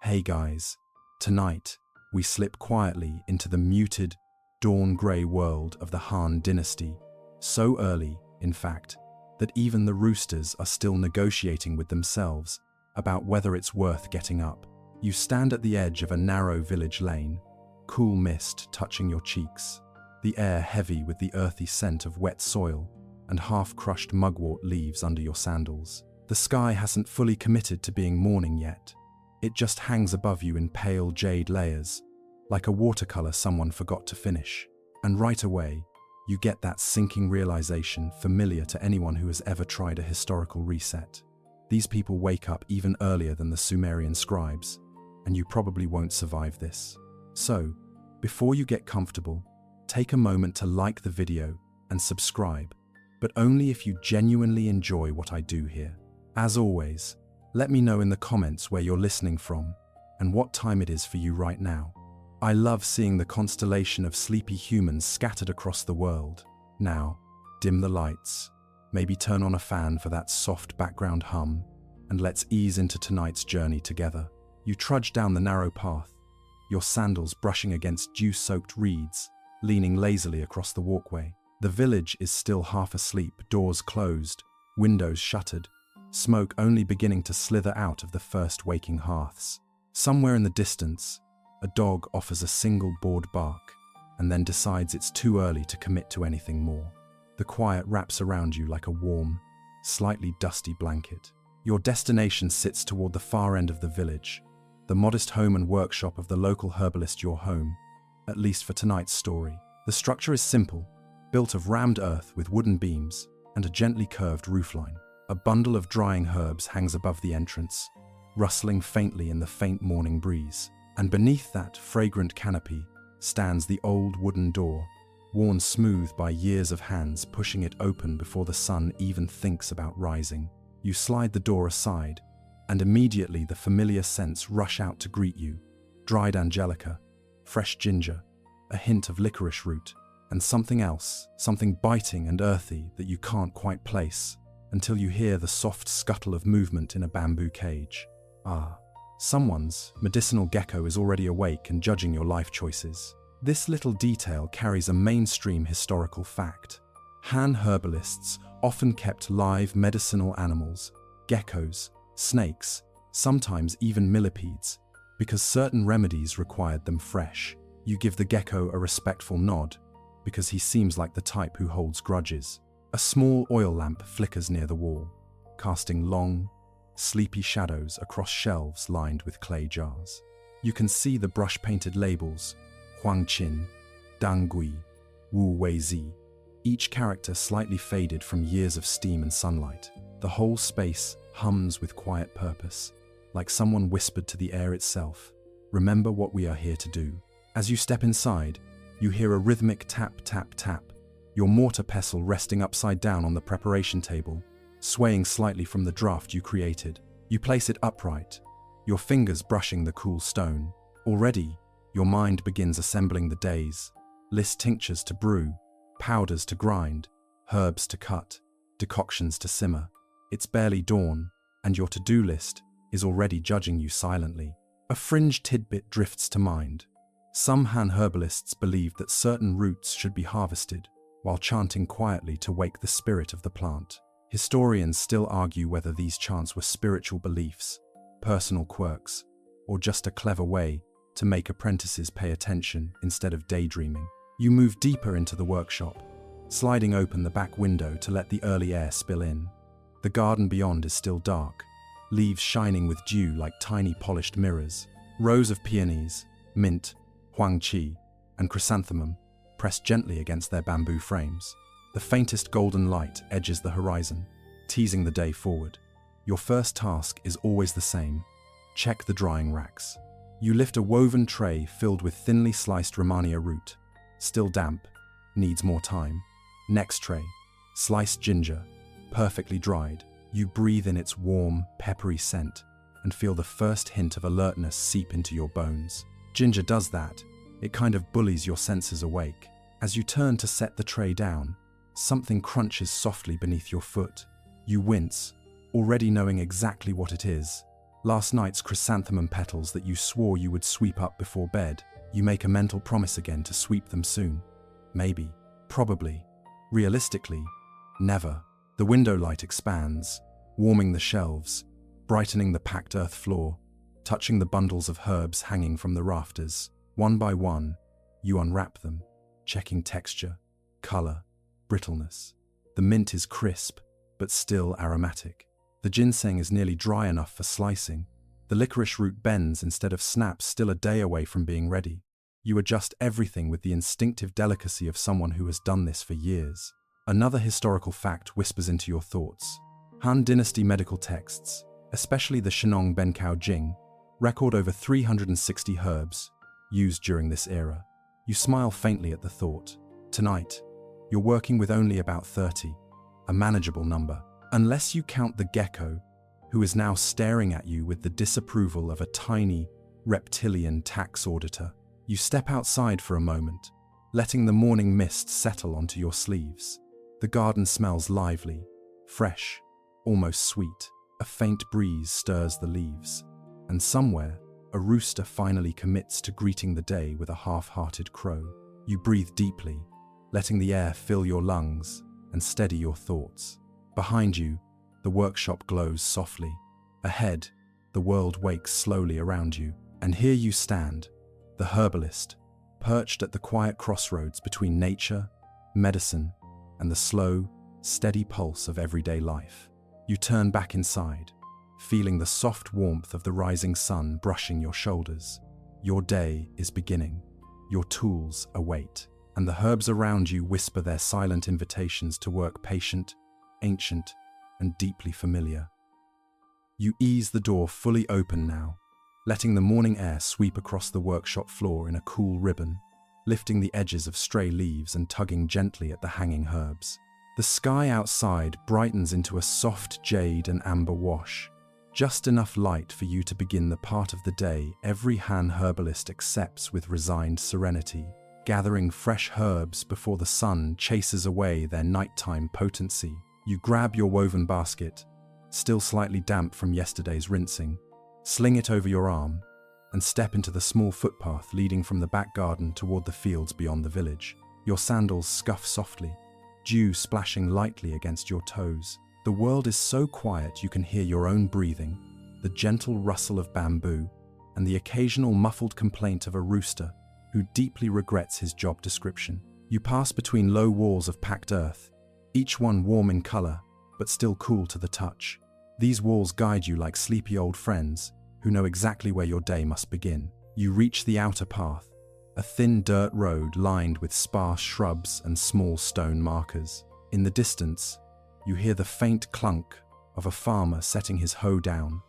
Hey guys, tonight we slip quietly into the muted, dawn-grey world of the Han Dynasty, so early, in fact, that even the roosters are still negotiating with themselves about whether it's worth getting up. You stand at the edge of a narrow village lane, cool mist touching your cheeks, the air heavy with the earthy scent of wet soil and half-crushed mugwort leaves under your sandals. The sky hasn't fully committed to being morning yet. It just hangs above you in pale jade layers, like a watercolor someone forgot to finish. And right away, you get that sinking realization familiar to anyone who has ever tried a historical reset. These people wake up even earlier than the Sumerian scribes, and you probably won't survive this. So, before you get comfortable, take a moment to like the video and subscribe, but only if you genuinely enjoy what I do here. As always, let me know in the comments where you're listening from and what time it is for you right now. I love seeing the constellation of sleepy humans scattered across the world. Now, dim the lights, maybe turn on a fan for that soft background hum, and let's ease into tonight's journey together. You trudge down the narrow path, your sandals brushing against dew-soaked reeds, leaning lazily across the walkway. The village is still half asleep, doors closed, windows shuttered, smoke only beginning to slither out of the first waking hearths. Somewhere in the distance, a dog offers a single bored bark and then decides it's too early to commit to anything more. The quiet wraps around you like a warm, slightly dusty blanket. Your destination sits toward the far end of the village, the modest home and workshop of the local herbalist, your home, at least for tonight's story. The structure is simple, built of rammed earth with wooden beams and a gently curved roofline. A bundle of drying herbs hangs above the entrance, rustling faintly in the faint morning breeze. And beneath that fragrant canopy stands the old wooden door, worn smooth by years of hands pushing it open before the sun even thinks about rising. You slide the door aside, and immediately the familiar scents rush out to greet you. Dried angelica, fresh ginger, a hint of licorice root, and something else, something biting and earthy that you can't quite place, until you hear the soft scuttle of movement in a bamboo cage. Someone's medicinal gecko is already awake and judging your life choices. This little detail carries a mainstream historical fact. Han herbalists often kept live medicinal animals, geckos, snakes, sometimes even millipedes, because certain remedies required them fresh. You give the gecko a respectful nod, because he seems like the type who holds grudges. A small oil lamp flickers near the wall, casting long, sleepy shadows across shelves lined with clay jars. You can see the brush-painted labels, Huang Qin, Dang Gui, Wu Wei Zi, each character slightly faded from years of steam and sunlight. The whole space hums with quiet purpose, like someone whispered to the air itself, "Remember what we are here to do." As you step inside, you hear a rhythmic tap, tap, tap, your mortar pestle resting upside down on the preparation table, swaying slightly from the draft you created. You place it upright, your fingers brushing the cool stone. Already, your mind begins assembling the days, list tinctures to brew, powders to grind, herbs to cut, decoctions to simmer. It's barely dawn, and your to-do list is already judging you silently. A fringe tidbit drifts to mind. Some Han herbalists believed that certain roots should be harvested, while chanting quietly to wake the spirit of the plant. Historians still argue whether these chants were spiritual beliefs, personal quirks, or just a clever way to make apprentices pay attention instead of daydreaming. You move deeper into the workshop, sliding open the back window to let the early air spill in. The garden beyond is still dark, leaves shining with dew like tiny polished mirrors. Rows of peonies, mint, huang qi, and chrysanthemum pressed gently against their bamboo frames. The faintest golden light edges the horizon, teasing the day forward. Your first task is always the same: check the drying racks. You lift a woven tray filled with thinly sliced Romania root. Still damp, needs more time. Next tray, sliced ginger, perfectly dried. You breathe in its warm, peppery scent and feel the first hint of alertness seep into your bones. Ginger does that. It kind of bullies your senses awake. As you turn to set the tray down, something crunches softly beneath your foot. You wince, already knowing exactly what it is. Last night's chrysanthemum petals that you swore you would sweep up before bed. You make a mental promise again to sweep them soon. Maybe, probably, realistically, never. The window light expands, warming the shelves, brightening the packed earth floor, touching the bundles of herbs hanging from the rafters. One by one, you unwrap them, checking texture, color, brittleness. The mint is crisp, but still aromatic. The ginseng is nearly dry enough for slicing. The licorice root bends instead of snaps, still a day away from being ready. You adjust everything with the instinctive delicacy of someone who has done this for years. Another historical fact whispers into your thoughts. Han-Dynasty medical texts, especially the Shenong Benkao Jing, record over 360 herbs used during this era. You smile faintly at the thought. Tonight, you're working with only about 30, a manageable number. Unless you count the gecko, who is now staring at you with the disapproval of a tiny, reptilian tax auditor. You step outside for a moment, letting the morning mist settle onto your sleeves. The garden smells lively, fresh, almost sweet. A faint breeze stirs the leaves, and somewhere, a rooster finally commits to greeting the day with a half-hearted crow. You breathe deeply, letting the air fill your lungs and steady your thoughts. Behind you, the workshop glows softly. Ahead, the world wakes slowly around you. And here you stand, the herbalist, perched at the quiet crossroads between nature, medicine, and the slow, steady pulse of everyday life. You turn back inside, feeling the soft warmth of the rising sun brushing your shoulders. Your day is beginning. Your tools await, and the herbs around you whisper their silent invitations to work patient, ancient, and deeply familiar. You ease the door fully open now, letting the morning air sweep across the workshop floor in a cool ribbon, lifting the edges of stray leaves and tugging gently at the hanging herbs. The sky outside brightens into a soft jade and amber wash, just enough light for you to begin the part of the day every Han herbalist accepts with resigned serenity, gathering fresh herbs before the sun chases away their nighttime potency. You grab your woven basket, still slightly damp from yesterday's rinsing, sling it over your arm, and step into the small footpath leading from the back garden toward the fields beyond the village. Your sandals scuff softly, dew splashing lightly against your toes. The world is so quiet you can hear your own breathing, the gentle rustle of bamboo, and the occasional muffled complaint of a rooster who deeply regrets his job description. You pass between low walls of packed earth, each one warm in color, but still cool to the touch. These walls guide you like sleepy old friends who know exactly where your day must begin. You reach the outer path, a thin dirt road lined with sparse shrubs and small stone markers. In the distance, you hear the faint clunk of a farmer setting his hoe down,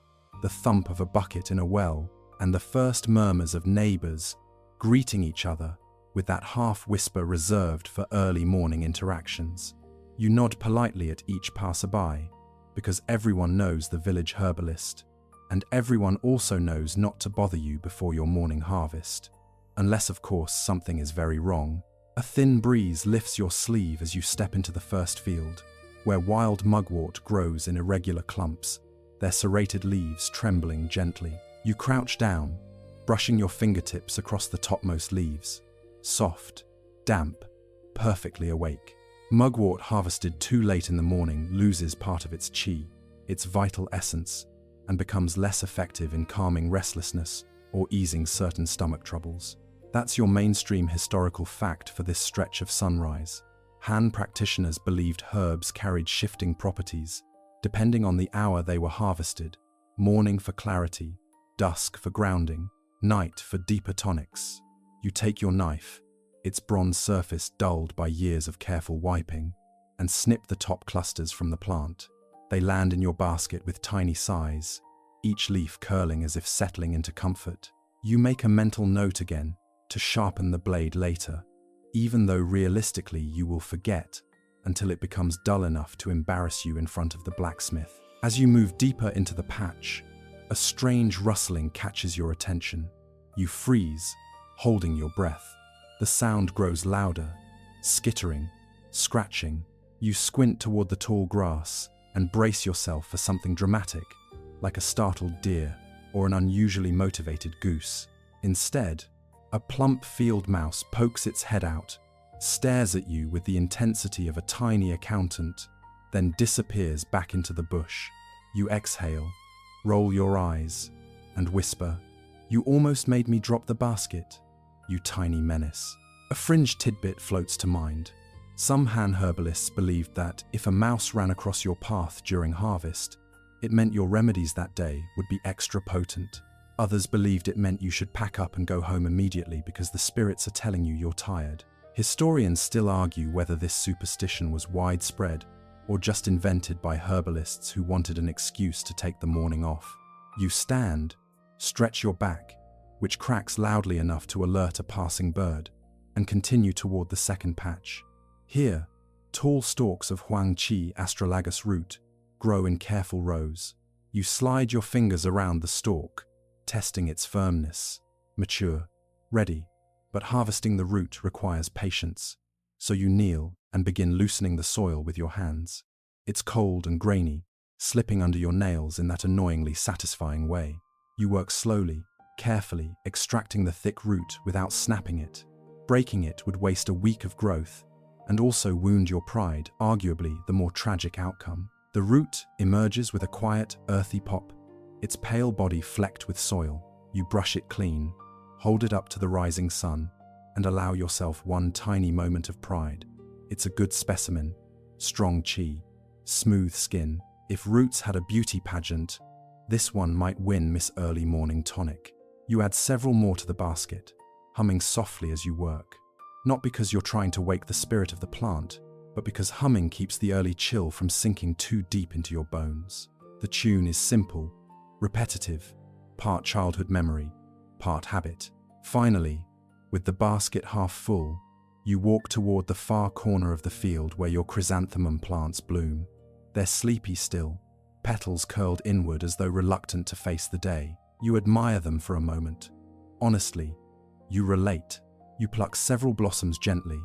the thump of a bucket in a well, and the first murmurs of neighbors greeting each other with that half-whisper reserved for early morning interactions. You nod politely at each passerby, because everyone knows the village herbalist, and everyone also knows not to bother you before your morning harvest. Unless, of course, something is very wrong. A thin breeze lifts your sleeve as you step into the first field, where wild mugwort grows in irregular clumps, their serrated leaves trembling gently. You crouch down, brushing your fingertips across the topmost leaves, soft, damp, perfectly awake. Mugwort harvested too late in the morning loses part of its chi, its vital essence, and becomes less effective in calming restlessness or easing certain stomach troubles. That's your mainstream historical fact for this stretch of sunrise. Han practitioners believed herbs carried shifting properties, depending on the hour they were harvested: morning for clarity, dusk for grounding, night for deeper tonics. You take your knife, its bronze surface dulled by years of careful wiping, and snip the top clusters from the plant. They land in your basket with tiny sighs, each leaf curling as if settling into comfort. You make a mental note again to sharpen the blade later, even though realistically you will forget until it becomes dull enough to embarrass you in front of the blacksmith. As you move deeper into the patch, a strange rustling catches your attention. You freeze, holding your breath. The sound grows louder, skittering, scratching. You squint toward the tall grass and brace yourself for something dramatic, like a startled deer. or an unusually motivated goose. Instead, a plump field mouse pokes its head out, stares at you with the intensity of a tiny accountant, then disappears back into the bush. You exhale, roll your eyes, and whisper, "You almost made me drop the basket, you tiny menace." A fringe tidbit floats to mind. Some Han herbalists believed that if a mouse ran across your path during harvest, it meant your remedies that day would be extra potent. Others believed it meant you should pack up and go home immediately because the spirits are telling you you're tired. Historians still argue whether this superstition was widespread or just invented by herbalists who wanted an excuse to take the morning off. You stand, stretch your back, which cracks loudly enough to alert a passing bird, and continue toward the second patch. Here, tall stalks of Huang Qi astragalus root grow in careful rows. You slide your fingers around the stalk, testing its firmness. Mature, ready, but harvesting the root requires patience, so you kneel and begin loosening the soil with your hands. It's cold and grainy, slipping under your nails in that annoyingly satisfying way. You work slowly, carefully, extracting the thick root without snapping it. Breaking it would waste a week of growth and also wound your pride, arguably the more tragic outcome. The root emerges with a quiet, earthy pop, its pale body flecked with soil. You brush it clean, hold it up to the rising sun, and allow yourself one tiny moment of pride. It's a good specimen, strong qi, smooth skin. If roots had a beauty pageant, this one might win Miss Early Morning Tonic. You add several more to the basket, humming softly as you work. Not because you're trying to wake the spirit of the plant, but because humming keeps the early chill from sinking too deep into your bones. The tune is simple, repetitive, part childhood memory, part habit. Finally, with the basket half full, you walk toward the far corner of the field where your chrysanthemum plants bloom. They're sleepy still, petals curled inward as though reluctant to face the day. You admire them for a moment. Honestly, you relate. You pluck several blossoms gently,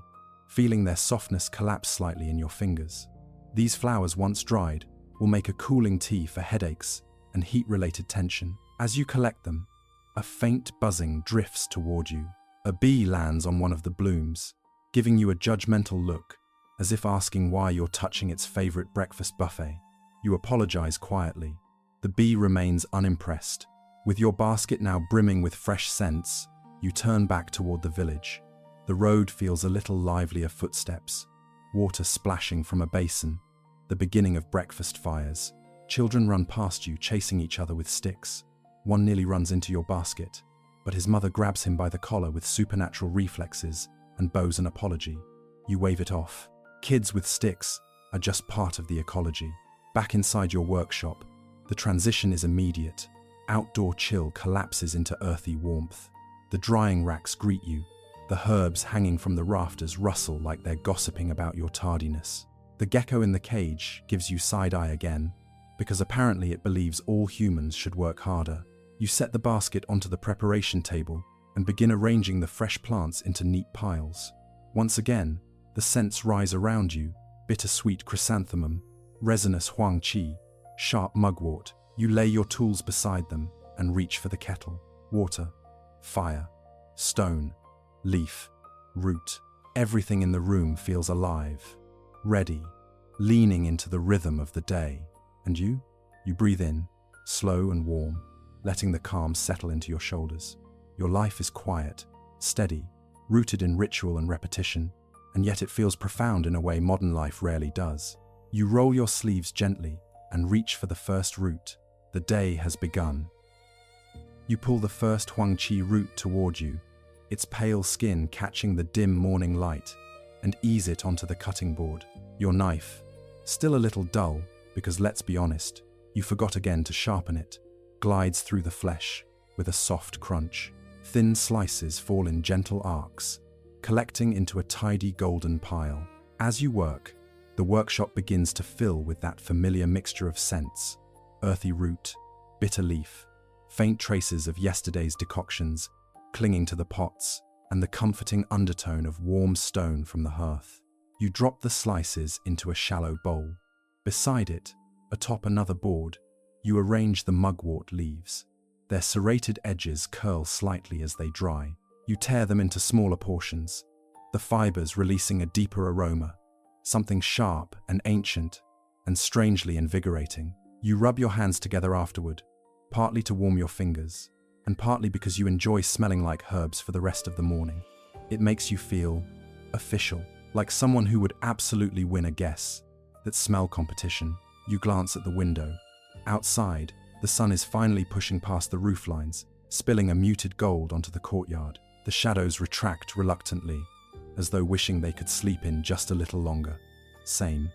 feeling their softness collapse slightly in your fingers. These flowers, once dried, will make a cooling tea for headaches and heat-related tension. As you collect them, a faint buzzing drifts toward you. A bee lands on one of the blooms, giving you a judgmental look, as if asking why you're touching its favorite breakfast buffet. You apologize quietly. The bee remains unimpressed. With your basket now brimming with fresh scents, you turn back toward the village. The road feels a little livelier footsteps, water splashing from a basin, the beginning of breakfast fires. Children run past you, chasing each other with sticks. One nearly runs into your basket, but his mother grabs him by the collar with supernatural reflexes and bows an apology. You wave it off. Kids with sticks are just part of the ecology. Back inside your workshop, the transition is immediate. Outdoor chill collapses into earthy warmth. The drying racks greet you. The herbs hanging from the rafters rustle like they're gossiping about your tardiness. The gecko in the cage gives you side-eye again, because apparently it believes all humans should work harder. You set the basket onto the preparation table and begin arranging the fresh plants into neat piles. Once again, the scents rise around you: bittersweet chrysanthemum, resinous Huang Qi, sharp mugwort. You lay your tools beside them and reach for the kettle. Water, fire, stone, leaf, root. Everything in the room feels alive, ready, leaning into the rhythm of the day. And you? You breathe in, slow and warm, letting the calm settle into your shoulders. Your life is quiet, steady, rooted in ritual and repetition, and yet it feels profound in a way modern life rarely does. You roll your sleeves gently and reach for the first root. The day has begun. You pull the first Huang Qi root toward you, its pale skin catching the dim morning light, and ease it onto the cutting board. Your knife, still a little dull, because let's be honest, you forgot again to sharpen it, glides through the flesh with a soft crunch. Thin slices fall in gentle arcs, collecting into a tidy golden pile. As you work, the workshop begins to fill with that familiar mixture of scents: earthy root, bitter leaf, faint traces of yesterday's decoctions clinging to the pots, and the comforting undertone of warm stone from the hearth. You drop the slices into a shallow bowl. Beside it, atop another board, you arrange the mugwort leaves. Their serrated edges curl slightly as they dry. You tear them into smaller portions, the fibers releasing a deeper aroma, something sharp and ancient and strangely invigorating. You rub your hands together afterward, partly to warm your fingers, and partly because you enjoy smelling like herbs for the rest of the morning. It makes you feel official, like someone who would absolutely win a guess that smell competition. You glance at the window. Outside, the sun is finally pushing past the roof lines, spilling a muted gold onto the courtyard. The shadows retract reluctantly, as though wishing they could sleep in just a little longer. Same,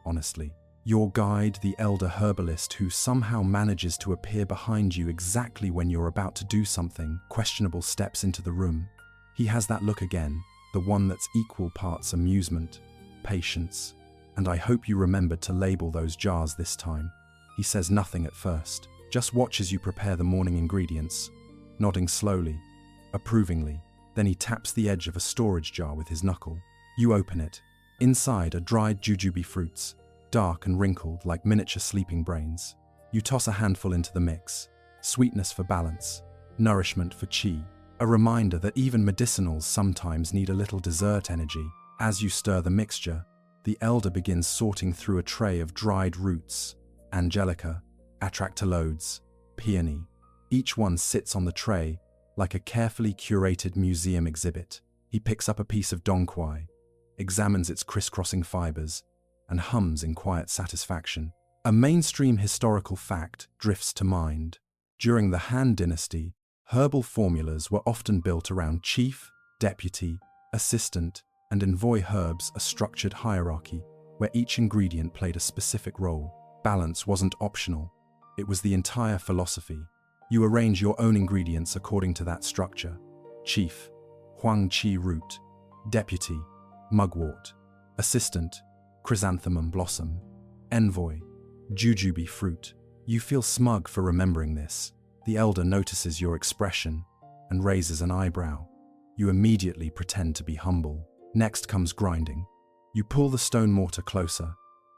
honestly. Your guide, the elder herbalist who somehow manages to appear behind you exactly when you're about to do something questionable, steps into the room. He has that look again, the one that's equal parts amusement, patience, and I hope you remembered to label those jars this time. He says nothing at first, just watches you prepare the morning ingredients, nodding slowly, approvingly. Then he taps the edge of a storage jar with his knuckle. You open it. Inside are dried jujube fruits, dark and wrinkled like miniature sleeping brains. You toss a handful into the mix. Sweetness for balance, nourishment for chi, a reminder that even medicinals sometimes need a little dessert energy. As you stir the mixture, the elder begins sorting through a tray of dried roots, angelica, atractylodes, peony. Each one sits on the tray like a carefully curated museum exhibit. He picks up a piece of dongquai, examines its crisscrossing fibers, and hums in quiet satisfaction. A mainstream historical fact drifts to mind. During the Han-Dynasty, herbal formulas were often built around chief, deputy, assistant, and envoy herbs, a structured hierarchy where each ingredient played a specific role. Balance wasn't optional, it was the entire philosophy. You arrange your own ingredients according to that structure. Chief, huang qi root; deputy, mugwort; assistant, chrysanthemum blossom; envoy, jujube fruit. You feel smug for remembering this. The elder notices your expression and raises an eyebrow. You immediately pretend to be humble. Next comes grinding. You pull the stone mortar closer,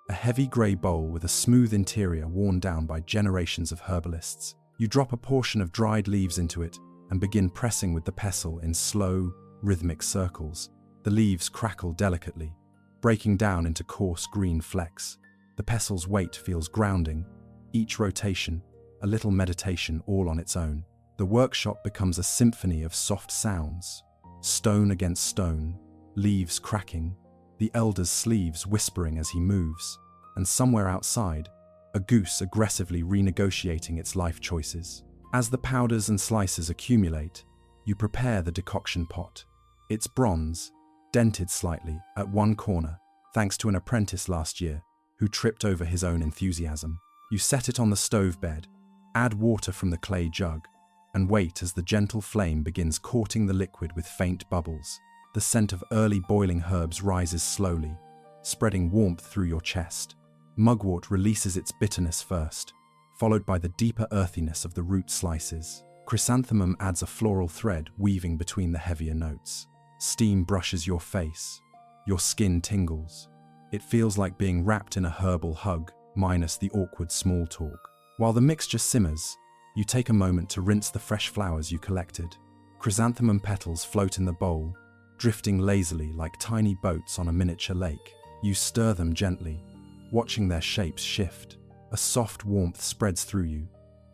a heavy grey bowl with a smooth interior worn down by generations of herbalists. You drop a portion of dried leaves into it and begin pressing with the pestle in slow, rhythmic circles. The leaves crackle delicately, breaking down into coarse green flecks. The pestle's weight feels grounding, each rotation a little meditation all on its own. The workshop becomes a symphony of soft sounds, stone against stone, leaves cracking, the elder's sleeves whispering as he moves, and somewhere outside, a goose aggressively renegotiating its life choices. As the powders and slices accumulate, you prepare the decoction pot. It's bronze, dented slightly at one corner, thanks to an apprentice last year who tripped over his own enthusiasm. You set it on the stove bed, add water from the clay jug, and wait as the gentle flame begins courting the liquid with faint bubbles. The scent of early boiling herbs rises slowly, spreading warmth through your chest. Mugwort releases its bitterness first, followed by the deeper earthiness of the root slices. Chrysanthemum adds a floral thread weaving between the heavier notes. Steam brushes your face. Your skin tingles. It feels like being wrapped in a herbal hug, minus the awkward small talk. While the mixture simmers, you take a moment to rinse the fresh flowers you collected. Chrysanthemum petals float in the bowl, drifting lazily like tiny boats on a miniature lake. You stir them gently, watching their shapes shift. A soft warmth spreads through you.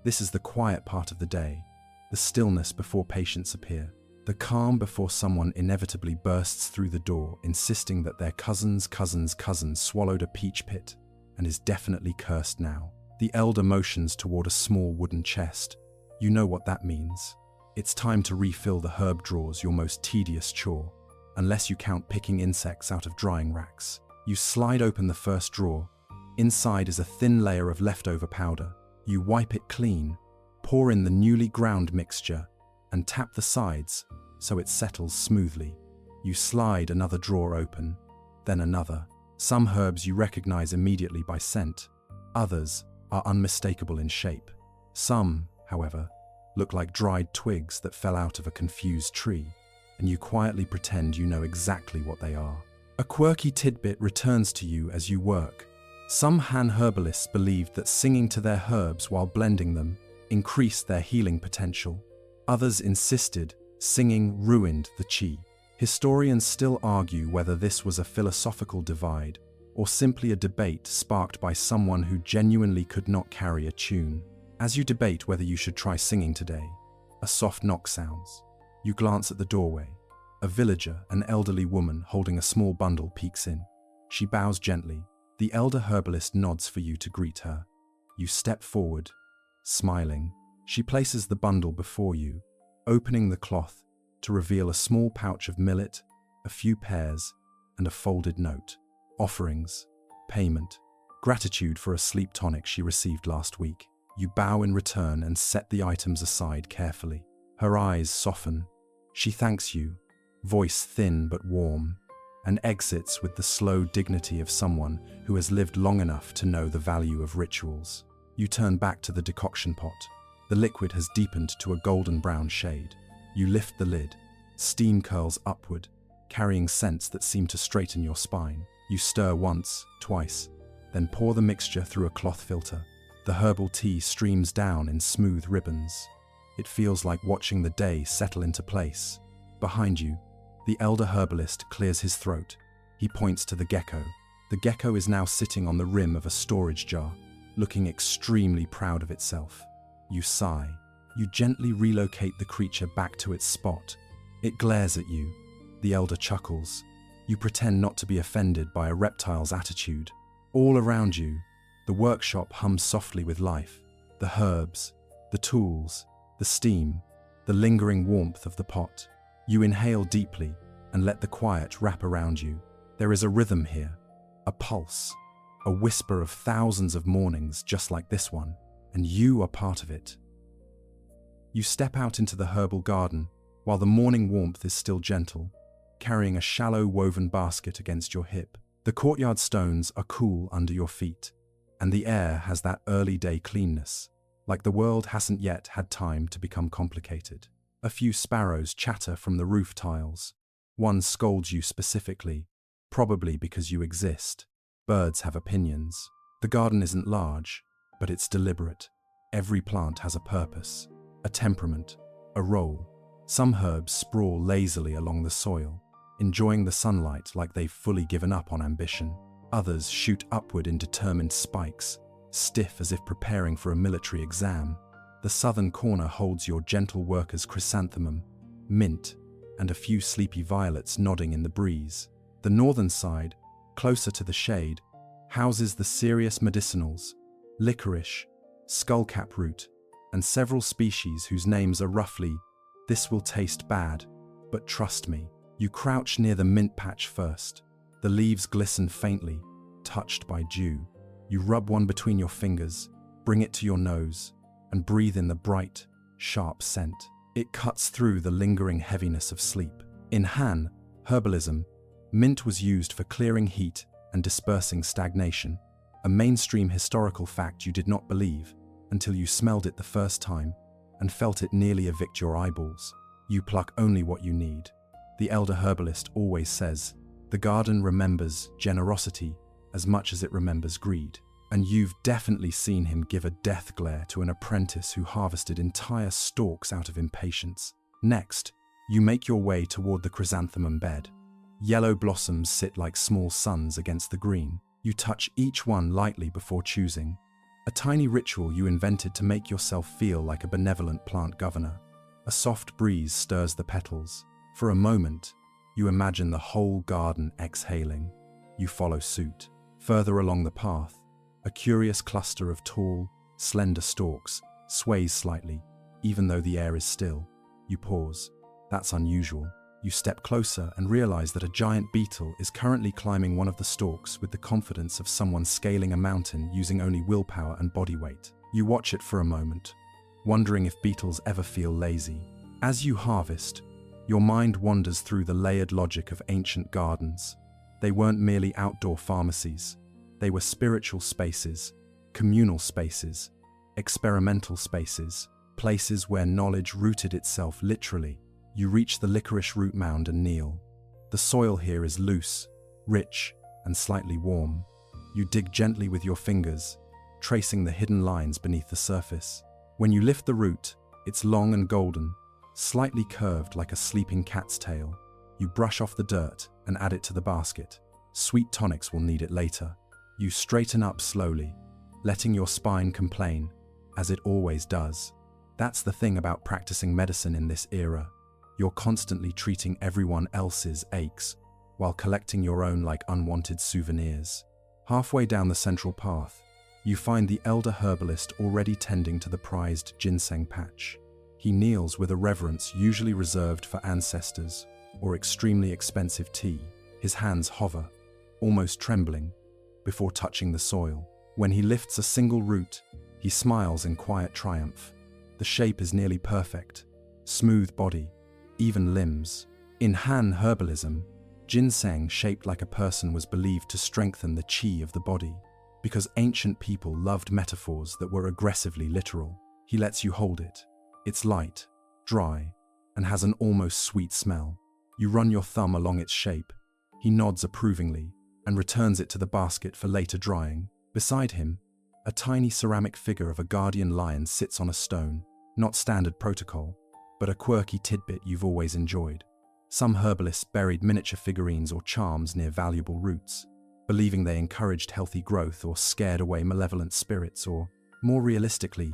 This is the quiet part of the day, the stillness before patients appear, the calm before someone inevitably bursts through the door, insisting that their cousin's cousin swallowed a peach pit and is definitely cursed now. The elder motions toward a small wooden chest. You know what that means. It's time to refill the herb drawers, your most tedious chore, unless you count picking insects out of drying racks. You slide open the first drawer. Inside is a thin layer of leftover powder. You wipe it clean, pour in the newly ground mixture, and tap the sides so it settles smoothly. You slide another drawer open, then another. Some herbs you recognize immediately by scent. Others are unmistakable in shape. Some, however, look like dried twigs that fell out of a confused tree, and you quietly pretend you know exactly what they are. A quirky tidbit returns to you as you work. Some Han herbalists believed that singing to their herbs while blending them increased their healing potential. Others insisted singing ruined the qi. Historians still argue whether this was a philosophical divide or simply a debate sparked by someone who genuinely could not carry a tune. As you debate whether you should try singing today, a soft knock sounds. You glance at the doorway. A villager, an elderly woman holding a small bundle, peeks in. She bows gently. The elder herbalist nods for you to greet her. You step forward, smiling. She places the bundle before you, opening the cloth to reveal a small pouch of millet, a few pears, and a folded note. Offerings, payment, gratitude for a sleep tonic she received last week. You bow in return and set the items aside carefully. Her eyes soften. She thanks you, voice thin but warm, and exits with the slow dignity of someone who has lived long enough to know the value of rituals. You turn back to the decoction pot. The liquid has deepened to a golden brown shade. You lift the lid. Steam curls upward, carrying scents that seem to straighten your spine. You stir once, twice, then pour the mixture through a cloth filter. The herbal tea streams down in smooth ribbons. It feels like watching the day settle into place. Behind you, the elder herbalist clears his throat. He points to the gecko. The gecko is now sitting on the rim of a storage jar, looking extremely proud of itself. You sigh. You gently relocate the creature back to its spot. It glares at you. The elder chuckles. You pretend not to be offended by a reptile's attitude. All around you, the workshop hums softly with life. The herbs, the tools, the steam, the lingering warmth of the pot. You inhale deeply and let the quiet wrap around you. There is a rhythm here, a pulse, a whisper of thousands of mornings just like this one, and you are part of it. You step out into the herbal garden while the morning warmth is still gentle, carrying a shallow woven basket against your hip. The courtyard stones are cool under your feet, and the air has that early day cleanness, like the world hasn't yet had time to become complicated. A few sparrows chatter from the roof tiles. One scolds you specifically, probably because you exist. Birds have opinions. The garden isn't large, but it's deliberate. Every plant has a purpose, a temperament, a role. Some herbs sprawl lazily along the soil, enjoying the sunlight like they've fully given up on ambition. Others shoot upward in determined spikes, stiff as if preparing for a military exam. The southern corner holds your gentle worker's chrysanthemum, mint, and a few sleepy violets nodding in the breeze. The northern side, closer to the shade, houses the serious medicinals, licorice, skullcap root, and several species whose names are roughly, "This will taste bad, but trust me." You crouch near the mint patch first. The leaves glisten faintly, touched by dew. You rub one between your fingers, bring it to your nose, and breathe in the bright, sharp scent. It cuts through the lingering heaviness of sleep. In Han, herbalism, mint was used for clearing heat and dispersing stagnation, a mainstream historical fact you did not believe until you smelled it the first time and felt it nearly evict your eyeballs. You pluck only what you need. The elder herbalist always says, the garden remembers generosity as much as it remembers greed. And you've definitely seen him give a death glare to an apprentice who harvested entire stalks out of impatience. Next, you make your way toward the chrysanthemum bed. Yellow blossoms sit like small suns against the green. You touch each one lightly before choosing. A tiny ritual you invented to make yourself feel like a benevolent plant governor. A soft breeze stirs the petals. For a moment, you imagine the whole garden exhaling. You follow suit. Further along the path, a curious cluster of tall, slender stalks sways slightly, even though the air is still. You pause. That's unusual. You step closer and realize that a giant beetle is currently climbing one of the stalks with the confidence of someone scaling a mountain using only willpower and body weight. You watch it for a moment, wondering if beetles ever feel lazy. As you harvest, your mind wanders through the layered logic of ancient gardens. They weren't merely outdoor pharmacies. They were spiritual spaces, communal spaces, experimental spaces, places where knowledge rooted itself literally. You reach the licorice root mound and kneel. The soil here is loose, rich, and slightly warm. You dig gently with your fingers, tracing the hidden lines beneath the surface. When you lift the root, it's long and golden, slightly curved like a sleeping cat's tail. You brush off the dirt and add it to the basket. Sweet tonics will need it later. You straighten up slowly, letting your spine complain, as it always does. That's the thing about practicing medicine in this era. You're constantly treating everyone else's aches, while collecting your own like unwanted souvenirs. Halfway down the central path, you find the elder herbalist already tending to the prized ginseng patch. He kneels with a reverence usually reserved for ancestors or extremely expensive tea. His hands hover, almost trembling, before touching the soil. When he lifts a single root, he smiles in quiet triumph. The shape is nearly perfect. Smooth body, even limbs. In Han herbalism, ginseng shaped like a person was believed to strengthen the qi of the body. Because ancient people loved metaphors that were aggressively literal, he lets you hold it. It's light, dry, and has an almost sweet smell. You run your thumb along its shape. He nods approvingly and returns it to the basket for later drying. Beside him, a tiny ceramic figure of a guardian lion sits on a stone. Not standard protocol, but a quirky tidbit you've always enjoyed. Some herbalists buried miniature figurines or charms near valuable roots, believing they encouraged healthy growth or scared away malevolent spirits or, more realistically,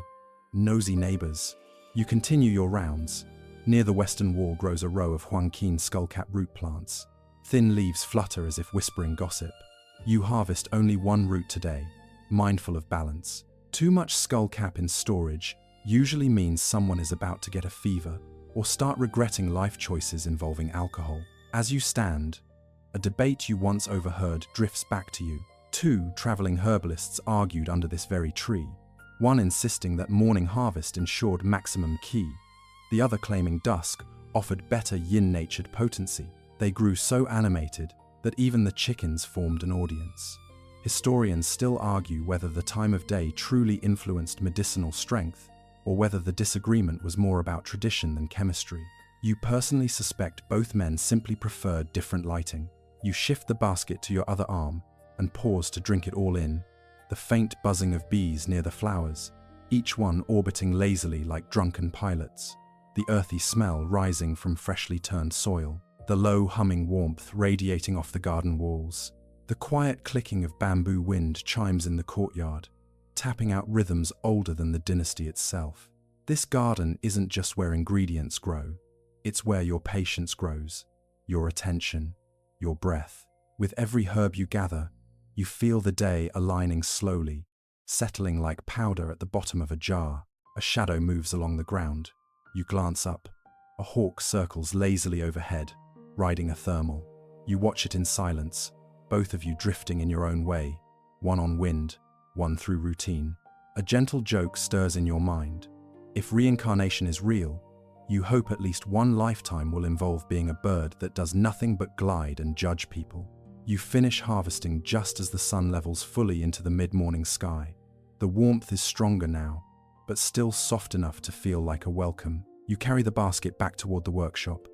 nosy neighbors. You continue your rounds. Near the western wall grows a row of Huangqin skullcap root plants. Thin leaves flutter as if whispering gossip. You harvest only one root today, mindful of balance. Too much skullcap in storage usually means someone is about to get a fever or start regretting life choices involving alcohol. As you stand, a debate you once overheard drifts back to you. Two traveling herbalists argued under this very tree, one insisting that morning harvest ensured maximum qi, the other claiming dusk offered better yin-natured potency. They grew so animated that even the chickens formed an audience. Historians still argue whether the time of day truly influenced medicinal strength, or whether the disagreement was more about tradition than chemistry. You personally suspect both men simply preferred different lighting. You shift the basket to your other arm and pause to drink it all in. The faint buzzing of bees near the flowers, each one orbiting lazily like drunken pilots. The earthy smell rising from freshly turned soil. The low humming warmth radiating off the garden walls. The quiet clicking of bamboo wind chimes in the courtyard, tapping out rhythms older than the dynasty itself. This garden isn't just where ingredients grow, it's where your patience grows, your attention, your breath. With every herb you gather, you feel the day aligning slowly, settling like powder at the bottom of a jar. A shadow moves along the ground. You glance up. A hawk circles lazily overhead, riding a thermal. You watch it in silence, both of you drifting in your own way, one on wind, one through routine. A gentle joke stirs in your mind. If reincarnation is real, you hope at least one lifetime will involve being a bird that does nothing but glide and judge people. You finish harvesting just as the sun levels fully into the mid-morning sky. The warmth is stronger now, but still soft enough to feel like a welcome. You carry the basket back toward the workshop,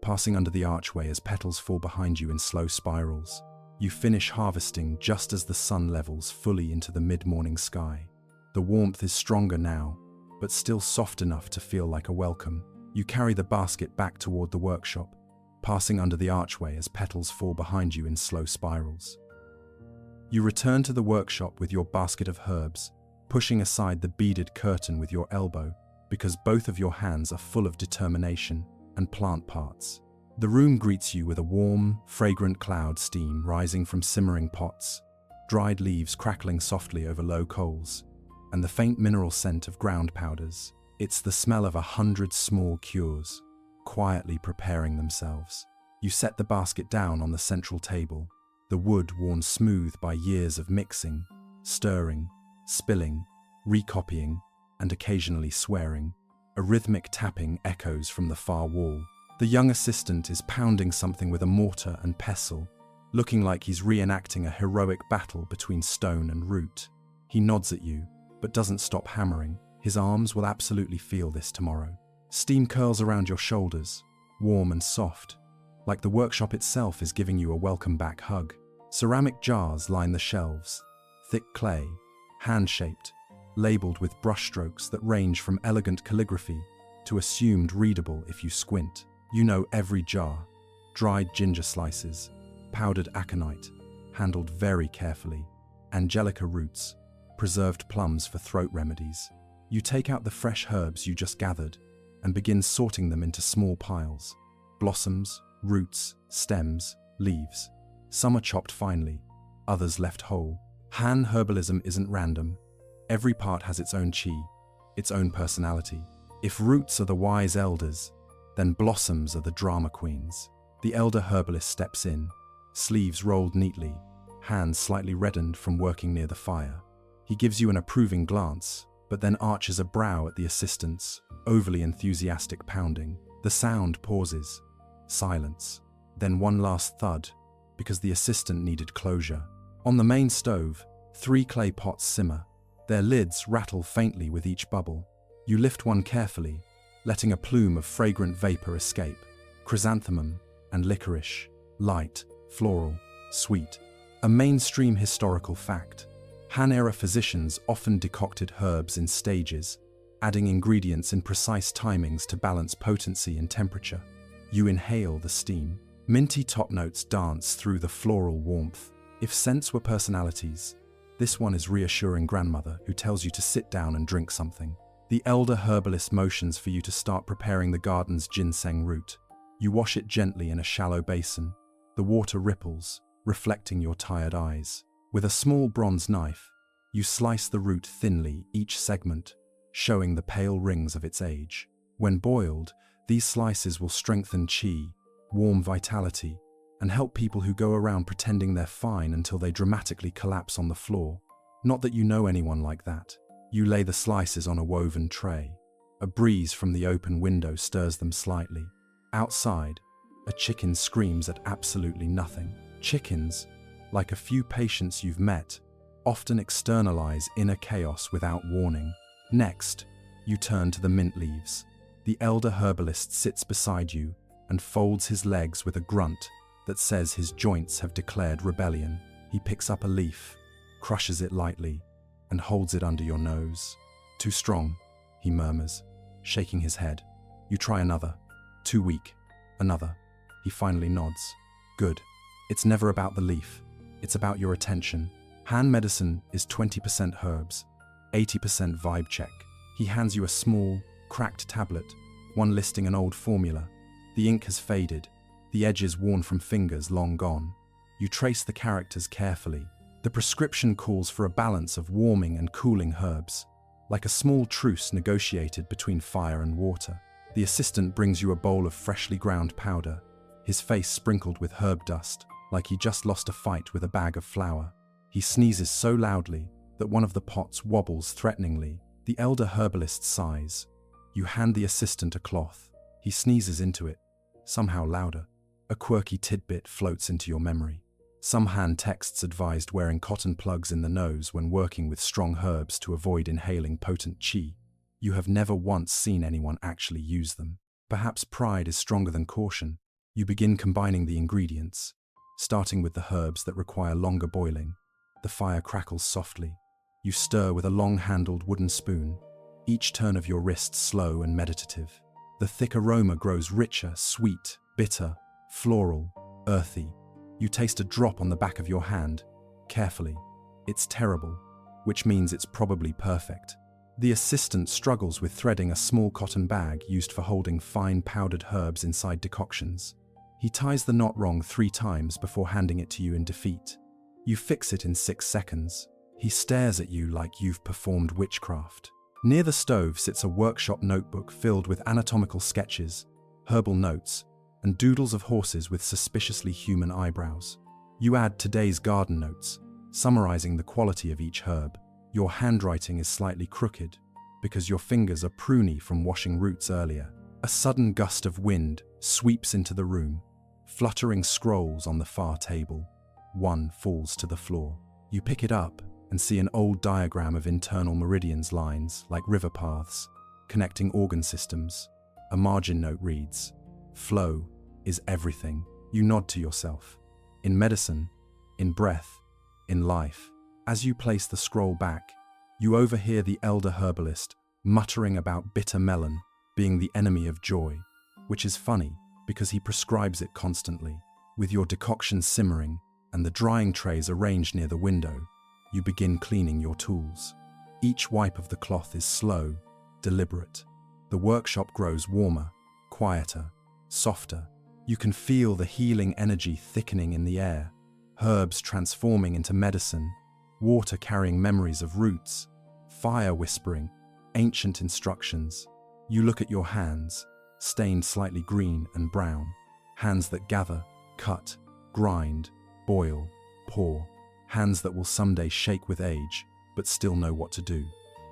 passing under the archway as petals fall behind you in slow spirals. You finish harvesting just as the sun levels fully into the mid-morning sky. The warmth is stronger now, but still soft enough to feel like a welcome. You carry the basket back toward the workshop, passing under the archway as petals fall behind you in slow spirals. You return to the workshop with your basket of herbs, pushing aside the beaded curtain with your elbow, because both of your hands are full of determination and plant parts. The room greets you with a warm, fragrant cloud steam rising from simmering pots, dried leaves crackling softly over low coals, and the faint mineral scent of ground powders. It's the smell of 100 small cures, quietly preparing themselves. You set the basket down on the central table, the wood worn smooth by years of mixing, stirring, spilling, recopying, and occasionally swearing. A rhythmic tapping echoes from the far wall. The young assistant is pounding something with a mortar and pestle, looking like he's reenacting a heroic battle between stone and root. He nods at you, but doesn't stop hammering. His arms will absolutely feel this tomorrow. Steam curls around your shoulders, warm and soft, like the workshop itself is giving you a welcome back hug. Ceramic jars line the shelves, thick clay, hand-shaped, labeled with brushstrokes that range from elegant calligraphy to assumed readable if you squint. You know every jar: dried ginger slices, powdered aconite, handled very carefully, angelica roots, preserved plums for throat remedies. You take out the fresh herbs you just gathered and begin sorting them into small piles: blossoms, roots, stems, leaves. Some are chopped finely, others left whole. Han herbalism isn't random. Every part has its own chi, its own personality. If roots are the wise elders, then blossoms are the drama queens. The elder herbalist steps in, sleeves rolled neatly, hands slightly reddened from working near the fire. He gives you an approving glance, but then arches a brow at the assistant's overly enthusiastic pounding. The sound pauses. Silence. Then one last thud, because the assistant needed closure. On the main stove, 3 clay pots simmer. Their lids rattle faintly with each bubble. You lift one carefully, letting a plume of fragrant vapor escape. Chrysanthemum and licorice. Light, floral, sweet. A mainstream historical fact. Han-era physicians often decocted herbs in stages, adding ingredients in precise timings to balance potency and temperature. You inhale the steam. Minty top notes dance through the floral warmth. If scents were personalities, this one is reassuring grandmother who tells you to sit down and drink something. The elder herbalist motions for you to start preparing the garden's ginseng root. You wash it gently in a shallow basin. The water ripples, reflecting your tired eyes. With a small bronze knife, you slice the root thinly, each segment showing the pale rings of its age. When boiled, these slices will strengthen qi, warm vitality, and help people who go around pretending they're fine until they dramatically collapse on the floor. Not that you know anyone like that. You lay the slices on a woven tray. A breeze from the open window stirs them slightly. Outside, a chicken screams at absolutely nothing. Chickens, like a few patients you've met, often externalize inner chaos without warning. Next, you turn to the mint leaves. The elder herbalist sits beside you and folds his legs with a grunt that says his joints have declared rebellion. He picks up a leaf, crushes it lightly, and holds it under your nose. "Too strong," he murmurs, shaking his head. You try another. "Too weak." Another. He finally nods. "Good. It's never about the leaf. It's about your attention." Han medicine is 20% herbs, 80% vibe check. He hands you a small, cracked tablet, one listing an old formula. The ink has faded, the edges worn from fingers long gone. You trace the characters carefully. The prescription calls for a balance of warming and cooling herbs, like a small truce negotiated between fire and water. The assistant brings you a bowl of freshly ground powder, his face sprinkled with herb dust, like he just lost a fight with a bag of flour. He sneezes so loudly that one of the pots wobbles threateningly. The elder herbalist sighs. You hand the assistant a cloth. He sneezes into it, somehow louder. A quirky tidbit floats into your memory. Some Han texts advised wearing cotton plugs in the nose when working with strong herbs to avoid inhaling potent qi. You have never once seen anyone actually use them. Perhaps pride is stronger than caution. You begin combining the ingredients, starting with the herbs that require longer boiling. The fire crackles softly. You stir with a long-handled wooden spoon, each turn of your wrist slow and meditative. The thick aroma grows richer, sweet, bitter, floral, earthy. You taste a drop on the back of your hand, carefully. It's terrible, which means it's probably perfect. The assistant struggles with threading a small cotton bag used for holding fine powdered herbs inside decoctions. He ties the knot wrong 3 times before handing it to you in defeat. You fix it in 6 seconds. He stares at you like you've performed witchcraft. Near the stove sits a workshop notebook filled with anatomical sketches, herbal notes, and doodles of horses with suspiciously human eyebrows. You add today's garden notes, summarizing the quality of each herb. Your handwriting is slightly crooked because your fingers are pruny from washing roots earlier. A sudden gust of wind sweeps into the room, fluttering scrolls on the far table. One falls to the floor. You pick it up and see an old diagram of internal meridians lines like river paths, connecting organ systems. A margin note reads, "Flow is everything." You nod to yourself. In medicine, in breath, in life. As you place the scroll back, You overhear the elder herbalist muttering about bitter melon being the enemy of joy, which is funny because he prescribes it constantly. With your decoction simmering and the drying trays arranged near the window, you begin cleaning your tools. Each wipe of the cloth is slow, deliberate. The workshop grows warmer, quieter, softer. You can feel the healing energy thickening in the air, herbs transforming into medicine, water carrying memories of roots, fire whispering ancient instructions. You look at your hands, stained slightly green and brown, hands that gather, cut, grind, boil, pour, hands that will someday shake with age, but still know what to do.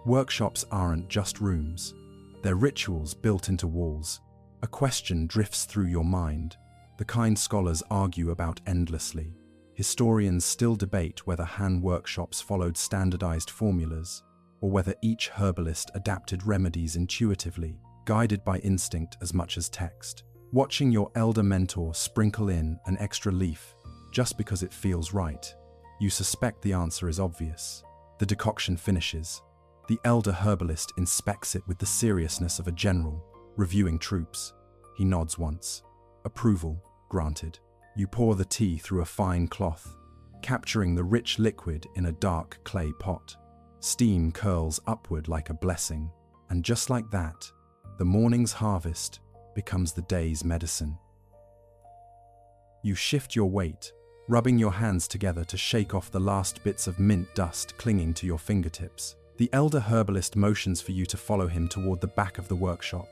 Workshops aren't just rooms. They're rituals built into walls. A question drifts through your mind, the kind scholars argue about endlessly. Historians still debate whether Han workshops followed standardized formulas, or whether each herbalist adapted remedies intuitively, guided by instinct as much as text. Watching your elder mentor sprinkle in an extra leaf just because it feels right, you suspect the answer is obvious. The decoction finishes. The elder herbalist inspects it with the seriousness of a general, reviewing troops. He nods once. Approval granted. You pour the tea through a fine cloth, capturing the rich liquid in a dark clay pot. Steam curls upward like a blessing, and just like that, the morning's harvest becomes the day's medicine. You shift your weight, rubbing your hands together to shake off the last bits of mint dust clinging to your fingertips. The elder herbalist motions for you to follow him toward the back of the workshop,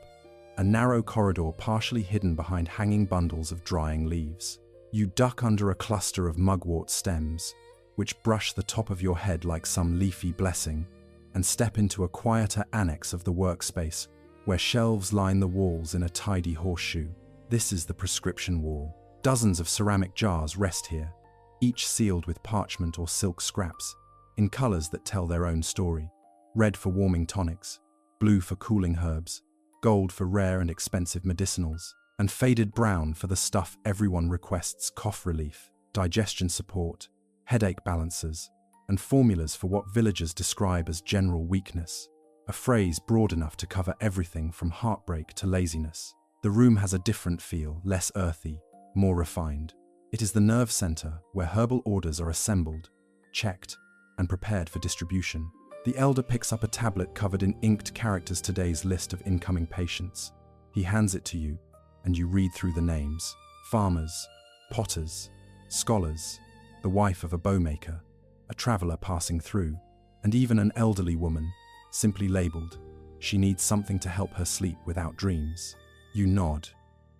a narrow corridor partially hidden behind hanging bundles of drying leaves. You duck under a cluster of mugwort stems, which brush the top of your head like some leafy blessing, and step into a quieter annex of the workspace, where shelves line the walls in a tidy horseshoe. This is the prescription wall. Dozens of ceramic jars rest here, each sealed with parchment or silk scraps, in colors that tell their own story. Red for warming tonics, blue for cooling herbs, gold for rare and expensive medicinals, and faded brown for the stuff everyone requests: cough relief, digestion support, headache balancers, and formulas for what villagers describe as general weakness, a phrase broad enough to cover everything from heartbreak to laziness. The room has a different feel, less earthy, more refined. It is the nerve center where herbal orders are assembled, checked, and prepared for distribution. The elder picks up a tablet covered in inked characters, today's list of incoming patients. He hands it to you, and you read through the names: farmers, potters, scholars, the wife of a bowmaker, a traveler passing through, and even an elderly woman, simply labeled, "She needs something to help her sleep without dreams." You nod.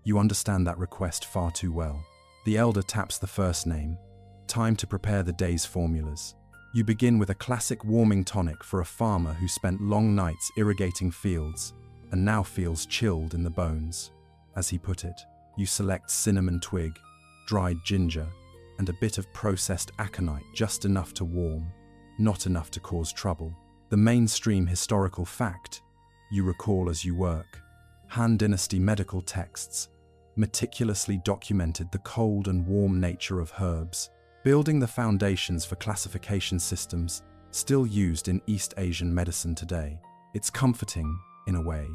You understand that request far too well. The elder taps the first name. Time to prepare the day's formulas. You begin with a classic warming tonic for a farmer who spent long nights irrigating fields and now feels chilled in the bones. As he put it, you select cinnamon twig, dried ginger, and a bit of processed aconite, just enough to warm, not enough to cause trouble. The mainstream historical fact you recall as you work. Han-Dynasty medical texts meticulously documented the cold and warm nature of herbs, building the foundations for classification systems still used in East Asian medicine today. It's comforting, in a way,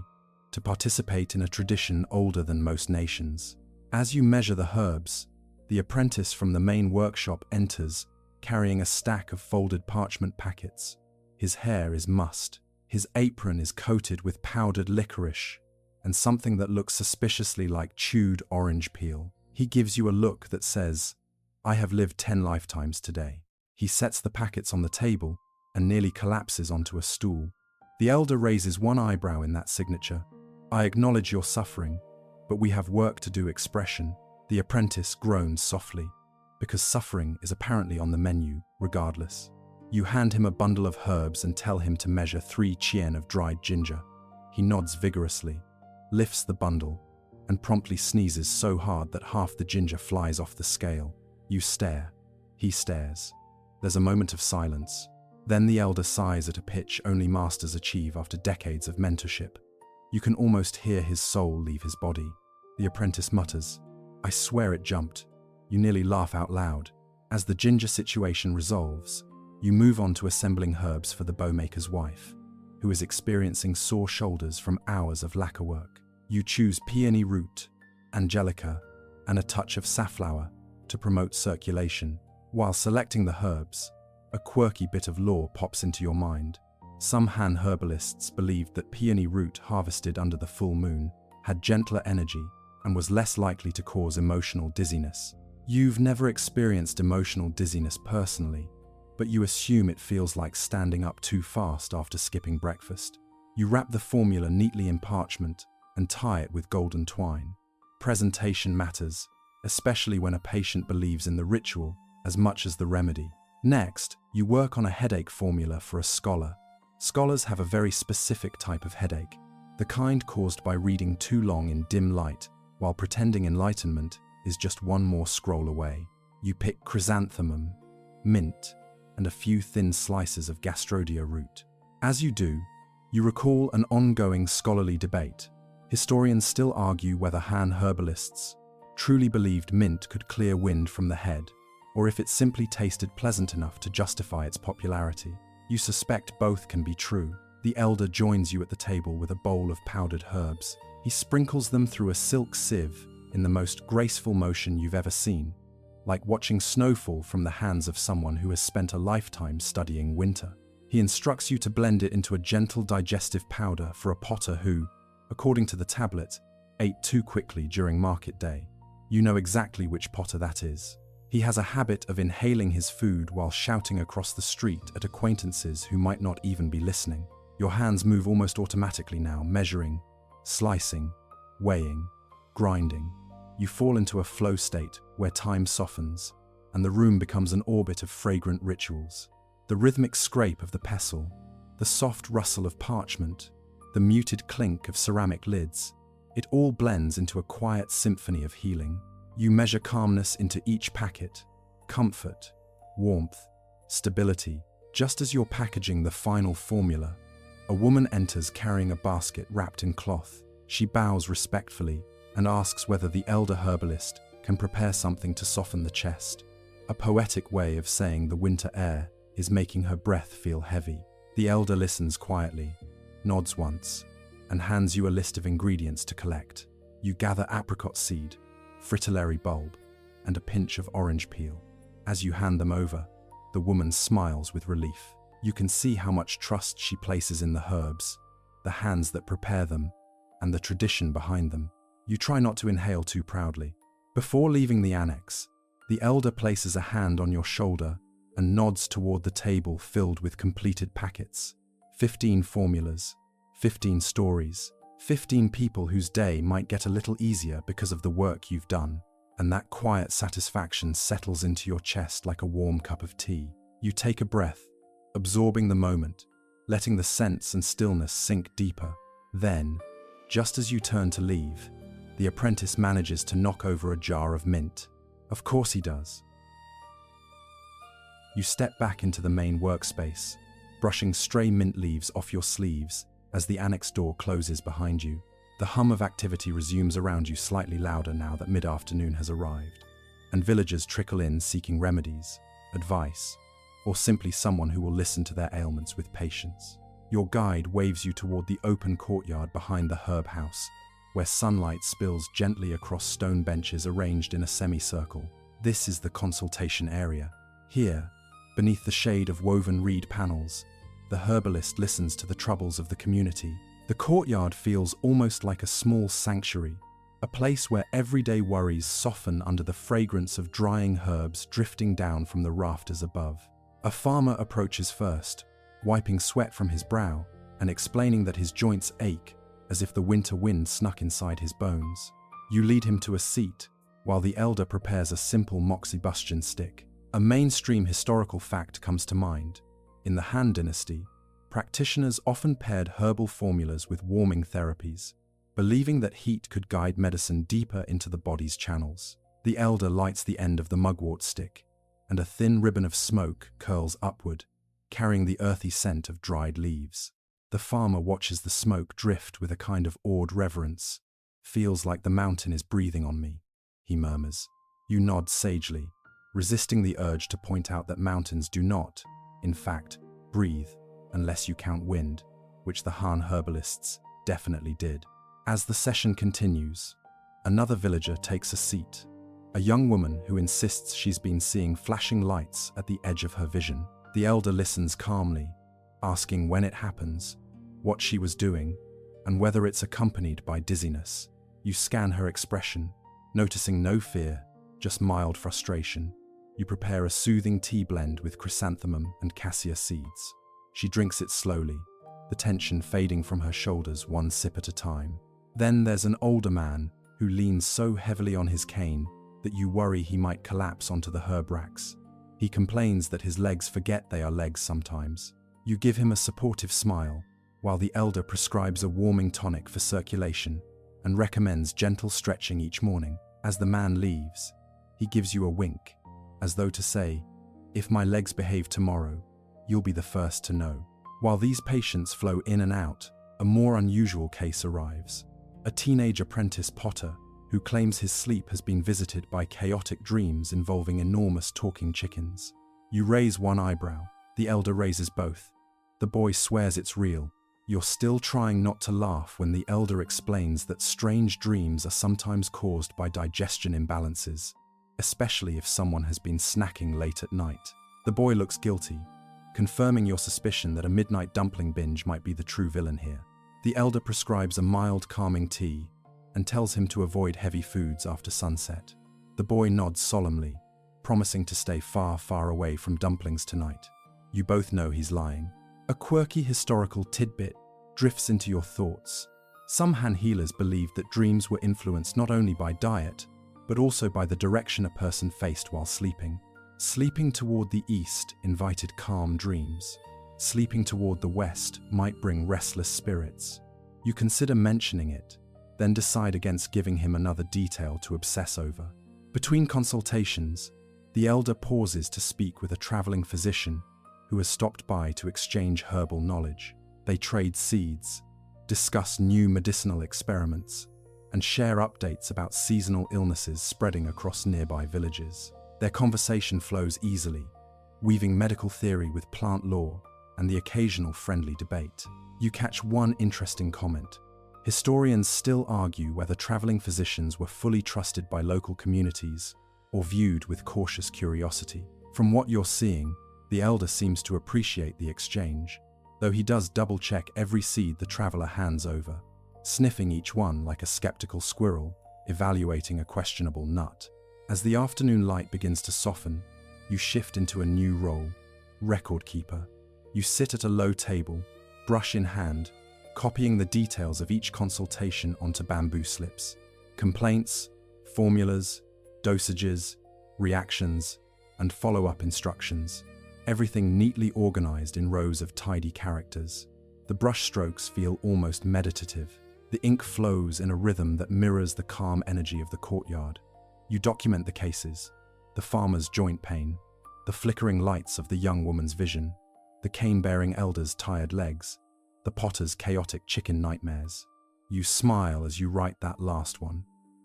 to participate in a tradition older than most nations. As you measure the herbs, the apprentice from the main workshop enters, carrying a stack of folded parchment packets. His hair is mussed, his apron is coated with powdered licorice, and something that looks suspiciously like chewed orange peel. He gives you a look that says, "I have lived 10 lifetimes today." He sets the packets on the table and nearly collapses onto a stool. The elder raises one eyebrow in that signature. "I acknowledge your suffering, but we have work to do." Expression. The apprentice groans softly, because suffering is apparently on the menu, regardless. You hand him a bundle of herbs and tell him to measure 3 chien of dried ginger. He nods vigorously, lifts the bundle, and promptly sneezes so hard that half the ginger flies off the scale. You stare. He stares. There's a moment of silence. Then the elder sighs at a pitch only masters achieve after decades of mentorship. You can almost hear his soul leave his body. The apprentice mutters, "I swear it jumped." You nearly laugh out loud. As the ginger situation resolves, You move on to assembling herbs for the bowmaker's wife, who is experiencing sore shoulders from hours of lacquer work. You choose peony root, angelica, and a touch of safflower to promote circulation. While selecting the herbs, a quirky bit of lore pops into your mind. Some Han herbalists believed that peony root harvested under the full moon had gentler energy and was less likely to cause emotional dizziness. You've never experienced emotional dizziness personally, but you assume it feels like standing up too fast after skipping breakfast. You wrap the formula neatly in parchment and tie it with golden twine. Presentation matters, especially when a patient believes in the ritual as much as the remedy. Next, you work on a headache formula for a scholar. Scholars have a very specific type of headache, the kind caused by reading too long in dim light while pretending enlightenment is just one more scroll away. You pick chrysanthemum, mint, and a few thin slices of gastrodia root. As you do, you recall an ongoing scholarly debate. Historians still argue whether Han herbalists truly believed mint could clear wind from the head, or if it simply tasted pleasant enough to justify its popularity. You suspect both can be true. The elder joins you at the table with a bowl of powdered herbs. He sprinkles them through a silk sieve in the most graceful motion you've ever seen, like watching snowfall from the hands of someone who has spent a lifetime studying winter. He instructs you to blend it into a gentle digestive powder for a potter who, according to the tablet, ate too quickly during market day. You know exactly which potter that is. He has a habit of inhaling his food while shouting across the street at acquaintances who might not even be listening. Your hands move almost automatically now, measuring, slicing, weighing, grinding. You fall into a flow state where time softens, and the room becomes an orbit of fragrant rituals. The rhythmic scrape of the pestle, the soft rustle of parchment, the muted clink of ceramic lids, it all blends into a quiet symphony of healing. You measure calmness into each packet, comfort, warmth, stability. Just as you're packaging the final formula, a woman enters carrying a basket wrapped in cloth. She bows respectfully and asks whether the elder herbalist can prepare something to soften the chest. A poetic way of saying the winter air is making her breath feel heavy. The elder listens quietly, nods once, and hands you a list of ingredients to collect. You gather apricot seed, fritillary bulb, and a pinch of orange peel. As you hand them over, the woman smiles with relief. You can see how much trust she places in the herbs, the hands that prepare them, and the tradition behind them. You try not to inhale too proudly. Before leaving the annex, the elder places a hand on your shoulder and nods toward the table filled with completed packets. 15 formulas, 15 stories, 15 people whose day might get a little easier because of the work you've done. And that quiet satisfaction settles into your chest like a warm cup of tea. You take a breath, absorbing the moment, letting the scents and stillness sink deeper. Then, just as you turn to leave, the apprentice manages to knock over a jar of mint. Of course he does. You step back into the main workspace, brushing stray mint leaves off your sleeves as the annex door closes behind you. The hum of activity resumes around you, slightly louder now that mid-afternoon has arrived, and villagers trickle in seeking remedies, advice, or simply someone who will listen to their ailments with patience. Your guide waves you toward the open courtyard behind the herb house, where sunlight spills gently across stone benches arranged in a semicircle. This is the consultation area. Here, beneath the shade of woven reed panels, the herbalist listens to the troubles of the community. The courtyard feels almost like a small sanctuary, a place where everyday worries soften under the fragrance of drying herbs drifting down from the rafters above. A farmer approaches first, wiping sweat from his brow and explaining that his joints ache as if the winter wind snuck inside his bones. You lead him to a seat, while the elder prepares a simple moxibustion stick. A mainstream historical fact comes to mind. In the Han-Dynasty, practitioners often paired herbal formulas with warming therapies, believing that heat could guide medicine deeper into the body's channels. The elder lights the end of the mugwort stick, and a thin ribbon of smoke curls upward, carrying the earthy scent of dried leaves. The farmer watches the smoke drift with a kind of awed reverence. "Feels like the mountain is breathing on me," he murmurs. You nod sagely, resisting the urge to point out that mountains do not, In fact, breathe, unless you count wind, which the Han herbalists definitely did. As the session continues, another villager takes a seat. A young woman who insists she's been seeing flashing lights at the edge of her vision. The elder listens calmly, asking when it happens, what she was doing, and whether it's accompanied by dizziness. You scan her expression, noticing no fear, just mild frustration. You prepare a soothing tea blend with chrysanthemum and cassia seeds. She drinks it slowly, the tension fading from her shoulders one sip at a time. Then there's an older man who leans so heavily on his cane that you worry he might collapse onto the herb racks. He complains that his legs forget they are legs sometimes. You give him a supportive smile, while the elder prescribes a warming tonic for circulation and recommends gentle stretching each morning. As the man leaves, he gives you a wink, as though to say, "If my legs behave tomorrow, you'll be the first to know." While these patients flow in and out, a more unusual case arrives. A teenage apprentice potter who claims his sleep has been visited by chaotic dreams involving enormous talking chickens. You raise one eyebrow, the elder raises both. The boy swears it's real. You're still trying not to laugh when the elder explains that strange dreams are sometimes caused by digestion imbalances, especially if someone has been snacking late at night. The boy looks guilty, confirming your suspicion that a midnight dumpling binge might be the true villain here. The elder prescribes a mild, calming tea and tells him to avoid heavy foods after sunset. The boy nods solemnly, promising to stay far, far away from dumplings tonight. You both know he's lying. A quirky historical tidbit drifts into your thoughts. Some Han healers believed that dreams were influenced not only by diet, but also by the direction a person faced while sleeping. Sleeping toward the east invited calm dreams. Sleeping toward the west might bring restless spirits. You consider mentioning it, then decide against giving him another detail to obsess over. Between consultations, the elder pauses to speak with a traveling physician who has stopped by to exchange herbal knowledge. They trade seeds, discuss new medicinal experiments, and share updates about seasonal illnesses spreading across nearby villages. Their conversation flows easily, weaving medical theory with plant lore and the occasional friendly debate. You catch one interesting comment. Historians still argue whether traveling physicians were fully trusted by local communities or viewed with cautious curiosity. From what you're seeing, the elder seems to appreciate the exchange, though he does double-check every seed the traveler hands over, sniffing each one like a skeptical squirrel, evaluating a questionable nut. As the afternoon light begins to soften, you shift into a new role, record keeper. You sit at a low table, brush in hand, copying the details of each consultation onto bamboo slips. Complaints, formulas, dosages, reactions, and follow-up instructions. Everything neatly organized in rows of tidy characters. The brush strokes feel almost meditative. The ink flows in a rhythm that mirrors the calm energy of the courtyard. You document the cases, the farmer's joint pain, the flickering lights of the young woman's vision, the cane-bearing elder's tired legs, the potter's chaotic chicken nightmares. You smile as you write that last one,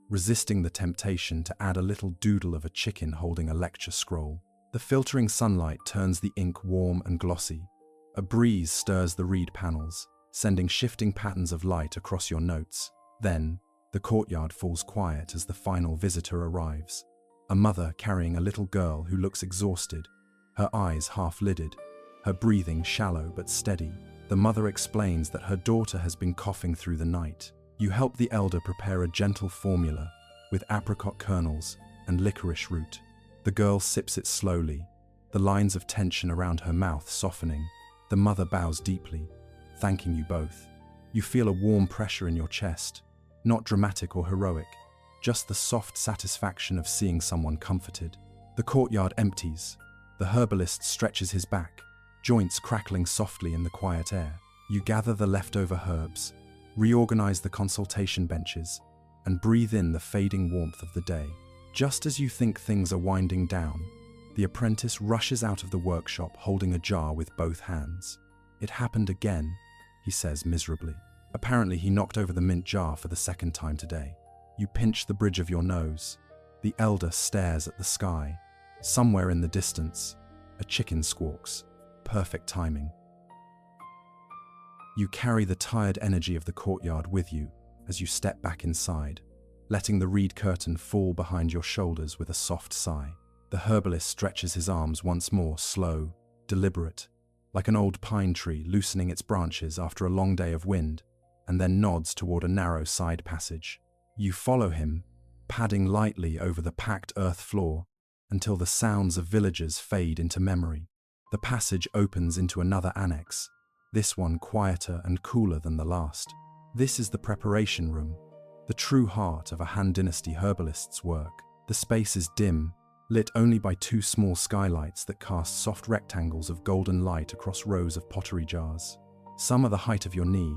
resisting the temptation to add a little doodle of a chicken holding a lecture scroll. The filtering sunlight turns the ink warm and glossy. A breeze stirs the reed panels, sending shifting patterns of light across your notes. Then, the courtyard falls quiet as the final visitor arrives. A mother carrying a little girl who looks exhausted, her eyes half-lidded, her breathing shallow but steady. The mother explains that her daughter has been coughing through the night. You help the elder prepare a gentle formula with apricot kernels and licorice root. The girl sips it slowly, the lines of tension around her mouth softening. The mother bows deeply, thanking you both. You feel a warm pressure in your chest, not dramatic or heroic, just the soft satisfaction of seeing someone comforted. The courtyard empties. The herbalist stretches his back, joints crackling softly in the quiet air. You gather the leftover herbs, reorganize the consultation benches, and breathe in the fading warmth of the day. Just as you think things are winding down, the apprentice rushes out of the workshop holding a jar with both hands. "It happened again," he says miserably. Apparently he knocked over the mint jar for the second time today. You pinch the bridge of your nose. The elder stares at the sky. Somewhere in the distance, a chicken squawks. perfect timing. You carry the tired energy of the courtyard with you as you step back inside, letting the reed curtain fall behind your shoulders with a soft sigh. The herbalist stretches his arms once more, slow, deliberate, like an old pine tree loosening its branches after a long day of wind, and then nods toward a narrow side passage. You follow him, padding lightly over the packed earth floor until the sounds of villagers fade into memory. The passage opens into another annex, this one quieter and cooler than the last. This is the preparation room, the true heart of a Han-Dynasty herbalist's work. The space is dim, lit only by two small skylights that cast soft rectangles of golden light across rows of pottery jars. Some are the height of your knee,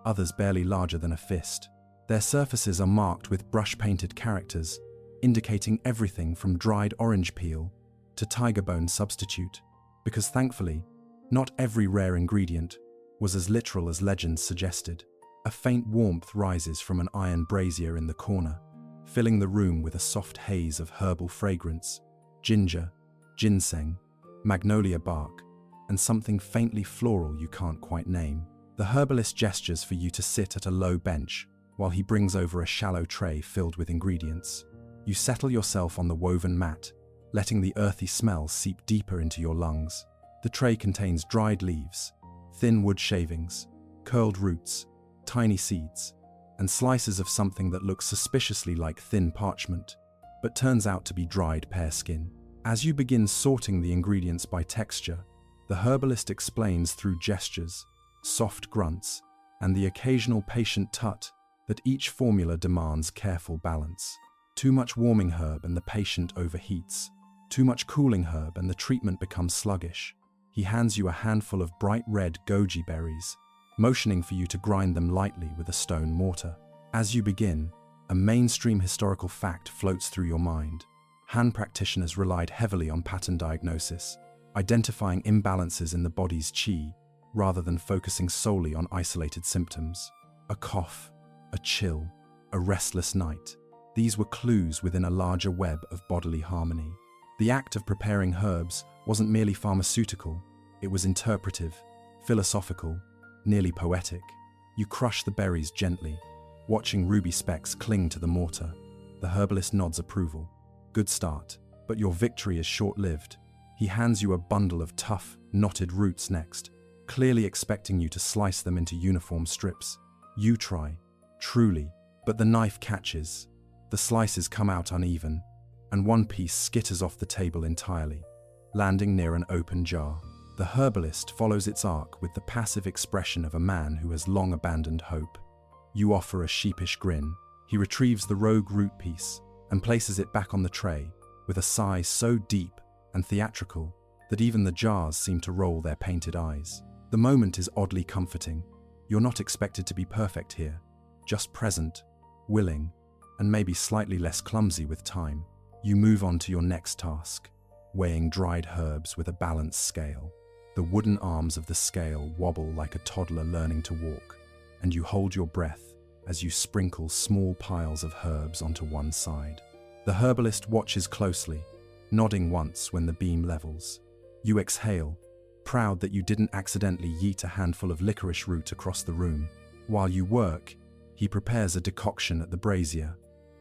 others barely larger than a fist. Their surfaces are marked with brush-painted characters, indicating everything from dried orange peel to tiger bone substitute, because thankfully, not every rare ingredient was as literal as legends suggested. A faint warmth rises from an iron brazier in the corner, filling the room with a soft haze of herbal fragrance, ginger, ginseng, magnolia bark, and something faintly floral you can't quite name. The herbalist gestures for you to sit at a low bench while he brings over a shallow tray filled with ingredients. You settle yourself on the woven mat, letting the earthy smell seep deeper into your lungs. The tray contains dried leaves, thin wood shavings, curled roots, tiny seeds, and slices of something that looks suspiciously like thin parchment, but turns out to be dried pear skin. As you begin sorting the ingredients by texture, the herbalist explains through gestures, soft grunts, and the occasional patient tut that each formula demands careful balance. Too much warming herb and the patient overheats. Too much cooling herb and the treatment becomes sluggish. He hands you a handful of bright red goji berries, motioning for you to grind them lightly with a stone mortar. As you begin, a mainstream historical fact floats through your mind. Han practitioners relied heavily on pattern diagnosis, identifying imbalances in the body's qi, rather than focusing solely on isolated symptoms. A cough, a chill, a restless night. These were clues within a larger web of bodily harmony. The act of preparing herbs wasn't merely pharmaceutical, it was interpretive, philosophical, nearly poetic. You crush the berries gently, watching ruby specks cling to the mortar. The herbalist nods approval. Good start, but your victory is short-lived. He hands you a bundle of tough, knotted roots next, clearly expecting you to slice them into uniform strips. You try, truly, but the knife catches. The slices come out uneven, and one piece skitters off the table entirely, landing near an open jar. The herbalist follows its arc with the passive expression of a man who has long abandoned hope. You offer a sheepish grin. He retrieves the rogue root piece and places it back on the tray with a sigh so deep and theatrical that even the jars seem to roll their painted eyes. The moment is oddly comforting. You're not expected to be perfect here, just present, willing, and maybe slightly less clumsy with time. You move on to your next task, weighing dried herbs with a balanced scale. The wooden arms of the scale wobble like a toddler learning to walk, and you hold your breath as you sprinkle small piles of herbs onto one side. The herbalist watches closely, nodding once when the beam levels. You exhale, proud that you didn't accidentally yeet a handful of licorice root across the room. While you work, he prepares a decoction at the brazier.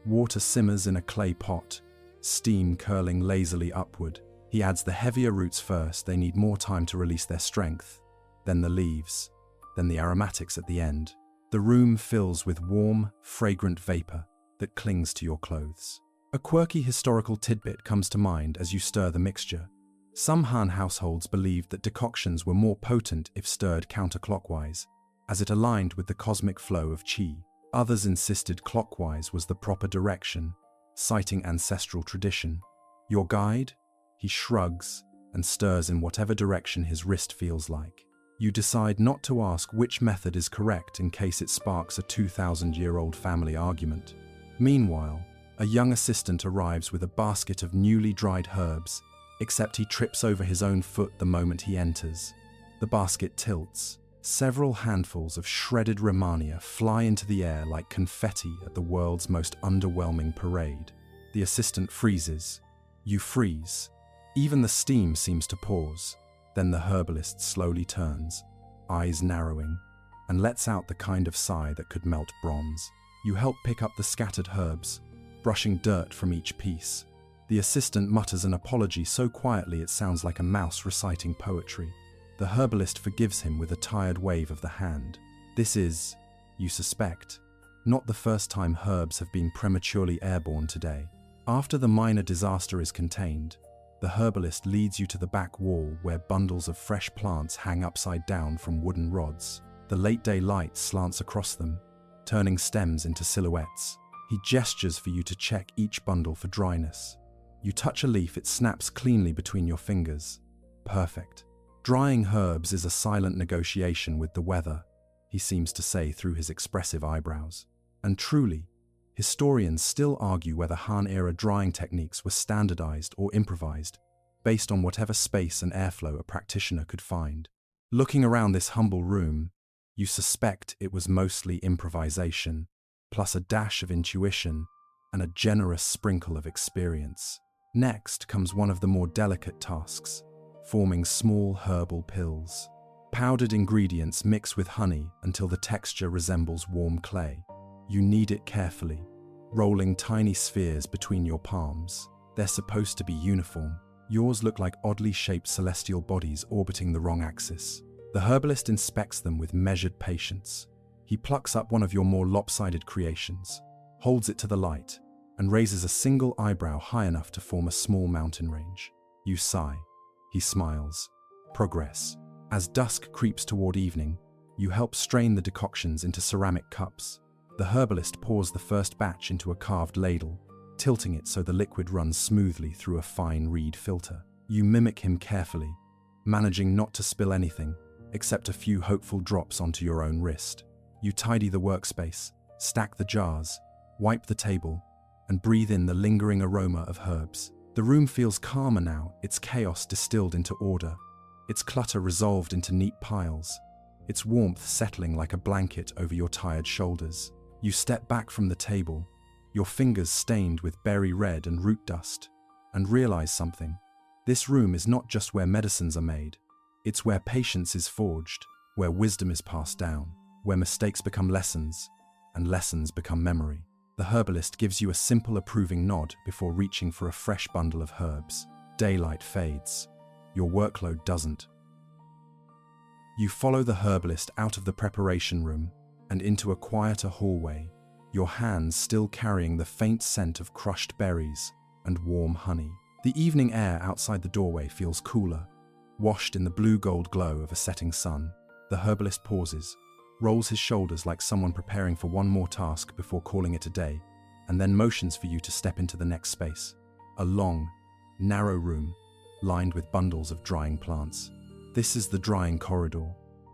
Water simmers in a clay pot, steam curling lazily upward. He adds the heavier roots first, they need more time to release their strength, then the leaves, then the aromatics at the end. The room fills with warm, fragrant vapor that clings to your clothes. A quirky historical tidbit comes to mind as you stir the mixture. Some Han households believed that decoctions were more potent if stirred counterclockwise, as it aligned with the cosmic flow of qi. Others insisted clockwise was the proper direction, citing ancestral tradition. Your guide? He shrugs and stirs in whatever direction his wrist feels like. You decide not to ask which method is correct in case it sparks a 2,000-year-old family argument. Meanwhile, a young assistant arrives with a basket of newly dried herbs, except he trips over his own foot the moment he enters. The basket tilts. Several handfuls of shredded Romania fly into the air like confetti at the world's most underwhelming parade. The assistant freezes. You freeze. Even the steam seems to pause. Then the herbalist slowly turns, eyes narrowing, and lets out the kind of sigh that could melt bronze. You help pick up the scattered herbs, brushing dirt from each piece. The assistant mutters an apology so quietly it sounds like a mouse reciting poetry. The herbalist forgives him with a tired wave of the hand. This is, you suspect, not the first time herbs have been prematurely airborne today. After the minor disaster is contained, the herbalist leads you to the back wall where bundles of fresh plants hang upside down from wooden rods. The late-day light slants across them, turning stems into silhouettes. He gestures for you to check each bundle for dryness. You touch a leaf, it snaps cleanly between your fingers. Perfect. Drying herbs is a silent negotiation with the weather, he seems to say through his expressive eyebrows. And truly, historians still argue whether Han-era drying techniques were standardized or improvised, based on whatever space and airflow a practitioner could find. Looking around this humble room, you suspect it was mostly improvisation, plus a dash of intuition and a generous sprinkle of experience. Next comes one of the more delicate tasks, forming small herbal pills. Powdered ingredients mix with honey until the texture resembles warm clay. You knead it carefully, rolling tiny spheres between your palms. They're supposed to be uniform. Yours look like oddly shaped celestial bodies orbiting the wrong axis. The herbalist inspects them with measured patience. He plucks up one of your more lopsided creations, holds it to the light, and raises a single eyebrow high enough to form a small mountain range. You sigh. He smiles. Progress. As dusk creeps toward evening, you help strain the decoctions into ceramic cups. The herbalist pours the first batch into a carved ladle, tilting it so the liquid runs smoothly through a fine reed filter. You mimic him carefully, managing not to spill anything, except a few hopeful drops onto your own wrist. You tidy the workspace, stack the jars, wipe the table, and breathe in the lingering aroma of herbs. The room feels calmer now, its chaos distilled into order, its clutter resolved into neat piles, its warmth settling like a blanket over your tired shoulders. You step back from the table, your fingers stained with berry red and root dust, and realize something. This room is not just where medicines are made, it's where patience is forged, where wisdom is passed down, where mistakes become lessons, and lessons become memory. The herbalist gives you a simple approving nod before reaching for a fresh bundle of herbs. Daylight fades. Your workload doesn't. You follow the herbalist out of the preparation room and into a quieter hallway, your hands still carrying the faint scent of crushed berries and warm honey. The evening air outside the doorway feels cooler, washed in the blue-gold glow of a setting sun. The herbalist pauses, rolls his shoulders like someone preparing for one more task before calling it a day, and then motions for you to step into the next space. A long, narrow room, lined with bundles of drying plants. This is the drying corridor,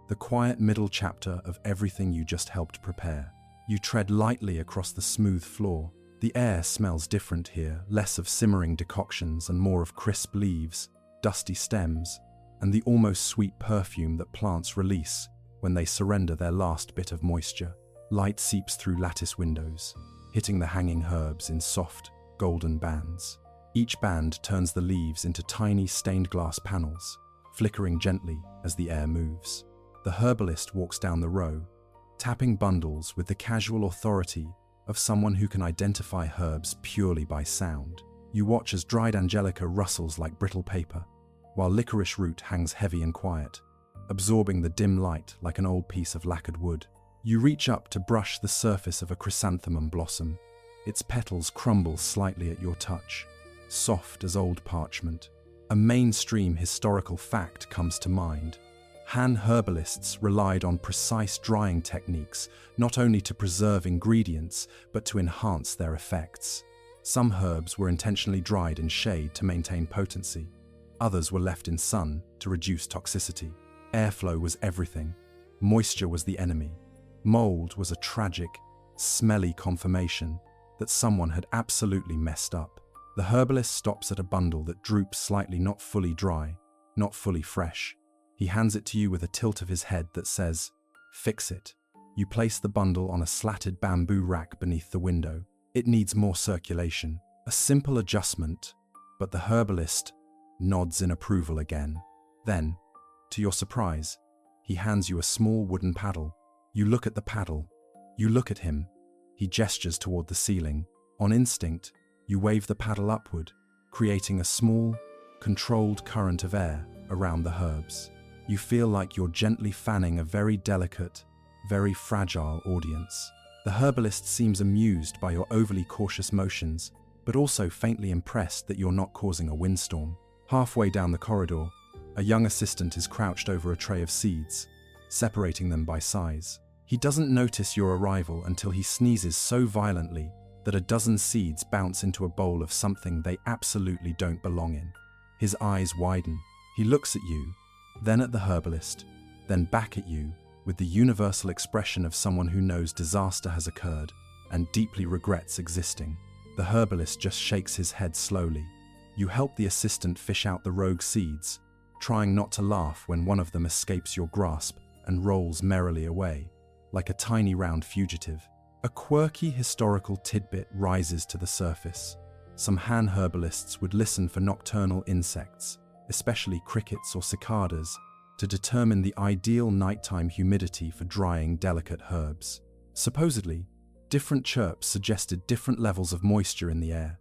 the quiet middle chapter of everything you just helped prepare. You tread lightly across the smooth floor. The air smells different here, less of simmering decoctions and more of crisp leaves, dusty stems, and the almost sweet perfume that plants release when they surrender their last bit of moisture. Light seeps through lattice windows, hitting the hanging herbs in soft, golden bands. Each band turns the leaves into tiny stained glass panels, flickering gently as the air moves. The herbalist walks down the row, tapping bundles with the casual authority of someone who can identify herbs purely by sound. You watch as dried angelica rustles like brittle paper, while licorice root hangs heavy and quiet, absorbing the dim light like an old piece of lacquered wood. You reach up to brush the surface of a chrysanthemum blossom. Its petals crumble slightly at your touch, soft as old parchment. A mainstream historical fact comes to mind. Han herbalists relied on precise drying techniques not only to preserve ingredients, but to enhance their effects. Some herbs were intentionally dried in shade to maintain potency. Others were left in sun to reduce toxicity. Airflow was everything. Moisture was the enemy. Mold was a tragic, smelly confirmation that someone had absolutely messed up. The herbalist stops at a bundle that droops slightly, not fully dry, not fully fresh. He hands it to you with a tilt of his head that says, "Fix it." You place the bundle on a slatted bamboo rack beneath the window. It needs more circulation. A simple adjustment, but the herbalist nods in approval again. Then, To your surprise, he hands you a small wooden paddle. You look at the paddle. You look at him. He gestures toward the ceiling. On instinct, you wave the paddle upward, creating a small, controlled current of air around the herbs. You feel like you're gently fanning a very delicate, very fragile audience. The herbalist seems amused by your overly cautious motions, but also faintly impressed that you're not causing a windstorm. Halfway down the corridor, a young assistant is crouched over a tray of seeds, separating them by size. He doesn't notice your arrival until he sneezes so violently that a dozen seeds bounce into a bowl of something they absolutely don't belong in. His eyes widen. He looks at you, then at the herbalist, then back at you, with the universal expression of someone who knows disaster has occurred and deeply regrets existing. The herbalist just shakes his head slowly. You help the assistant fish out the rogue seeds, trying not to laugh when one of them escapes your grasp and rolls merrily away, like a tiny round fugitive. A quirky historical tidbit rises to the surface. Some Han herbalists would listen for nocturnal insects, especially crickets or cicadas, to determine the ideal nighttime humidity for drying delicate herbs. Supposedly, different chirps suggested different levels of moisture in the air.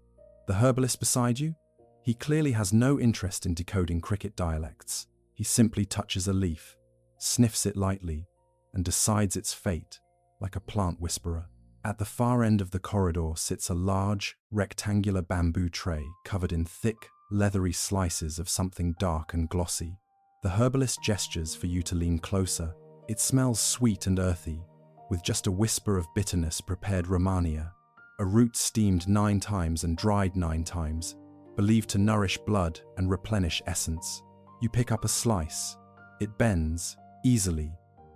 The herbalist beside you? He clearly has no interest in decoding cricket dialects. He simply touches a leaf, sniffs it lightly, and decides its fate, like a plant whisperer. At the far end of the corridor sits a large, rectangular bamboo tray covered in thick, leathery slices of something dark and glossy. The herbalist gestures for you to lean closer. It smells sweet and earthy, with just a whisper of bitterness prepared Romania, a root steamed 9 times and dried 9 times, believed to nourish blood and replenish essence. You pick up a slice. It bends, easily,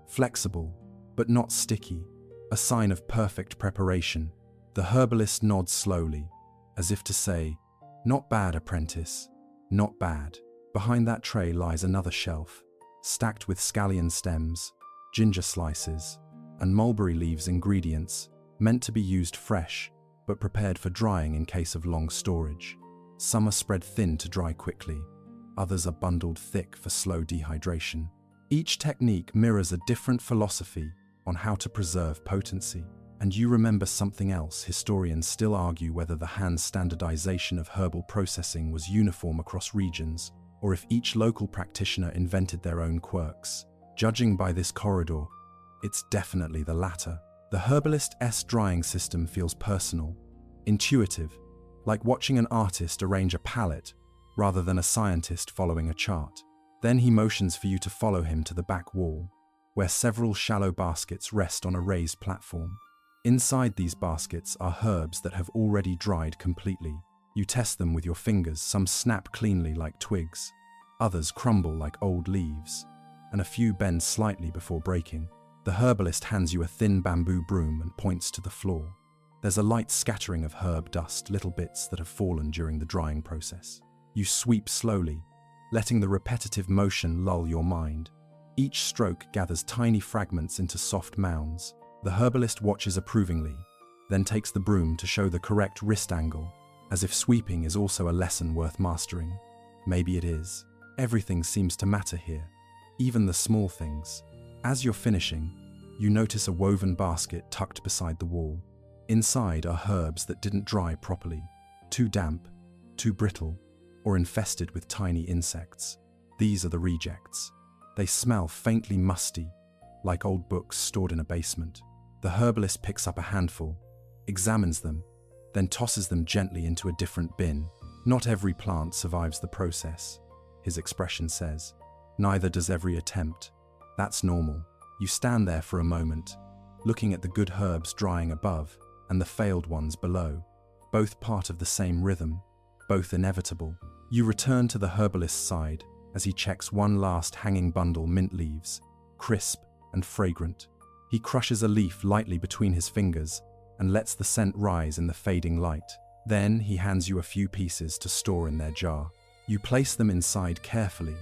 flexible, but not sticky, a sign of perfect preparation. The herbalist nods slowly, as if to say, "Not bad, apprentice, not bad." Behind that tray lies another shelf, stacked with scallion stems, ginger slices, and mulberry leaves ingredients, meant to be used fresh, but prepared for drying in case of long storage. Some are spread thin to dry quickly, others are bundled thick for slow dehydration. Each technique mirrors a different philosophy on how to preserve potency. And you remember something else. Historians still argue whether the Han standardization of herbal processing was uniform across regions, or if each local practitioner invented their own quirks. Judging by this corridor, it's definitely the latter. The herbalist's drying system feels personal, intuitive, like watching an artist arrange a palette rather than a scientist following a chart. Then he motions for you to follow him to the back wall, where several shallow baskets rest on a raised platform. Inside these baskets are herbs that have already dried completely. You test them with your fingers. Some snap cleanly like twigs, others crumble like old leaves, and a few bend slightly before breaking. The herbalist hands you a thin bamboo broom and points to the floor. There's a light scattering of herb dust, little bits that have fallen during the drying process. You sweep slowly, letting the repetitive motion lull your mind. Each stroke gathers tiny fragments into soft mounds. The herbalist watches approvingly, then takes the broom to show the correct wrist angle, as if sweeping is also a lesson worth mastering. Maybe it is. Everything seems to matter here, even the small things. As you're finishing, you notice a woven basket tucked beside the wall. Inside are herbs that didn't dry properly, too damp, too brittle, or infested with tiny insects. These are the rejects. They smell faintly musty, like old books stored in a basement. The herbalist picks up a handful, examines them, then tosses them gently into a different bin. Not every plant survives the process, his expression says. Neither does every attempt. That's normal. You stand there for a moment, looking at the good herbs drying above and the failed ones below, both part of the same rhythm, both inevitable. You return to the herbalist's side as he checks one last hanging bundle, mint leaves, crisp and fragrant. He crushes a leaf lightly between his fingers and lets the scent rise in the fading light. Then he hands you a few pieces to store in their jar. You place them inside carefully,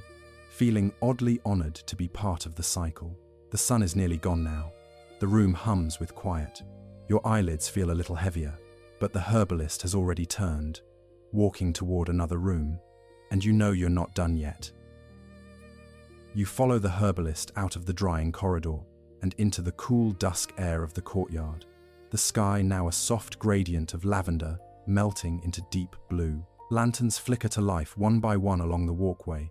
feeling oddly honored to be part of the cycle. The sun is nearly gone now. The room hums with quiet. Your eyelids feel a little heavier, but the herbalist has already turned, walking toward another room, and you know you're not done yet. You follow the herbalist out of the drying corridor and into the cool dusk air of the courtyard. The sky now a soft gradient of lavender melting into deep blue. Lanterns flicker to life one by one along the walkway,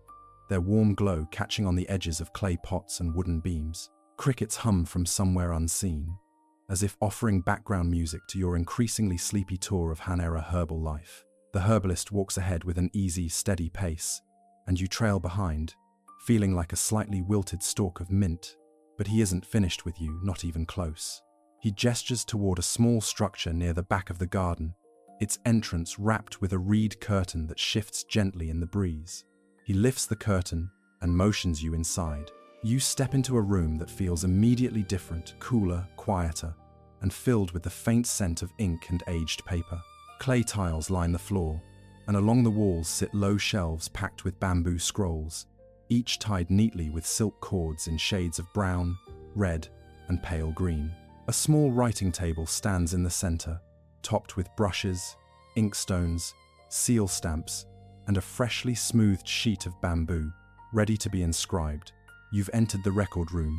their warm glow catching on the edges of clay pots and wooden beams. Crickets hum from somewhere unseen, as if offering background music to your increasingly sleepy tour of Han-era herbal life. The herbalist walks ahead with an easy, steady pace, and you trail behind, feeling like a slightly wilted stalk of mint. But he isn't finished with you, not even close. He gestures toward a small structure near the back of the garden, its entrance wrapped with a reed curtain that shifts gently in the breeze. He lifts the curtain and motions you inside. You step into a room that feels immediately different, cooler, quieter, and filled with the faint scent of ink and aged paper. Clay tiles line the floor, and along the walls sit low shelves packed with bamboo scrolls, each tied neatly with silk cords in shades of brown, red, and pale green. A small writing table stands in the center, topped with brushes, inkstones, seal stamps, and a freshly smoothed sheet of bamboo, ready to be inscribed. You've entered the record room,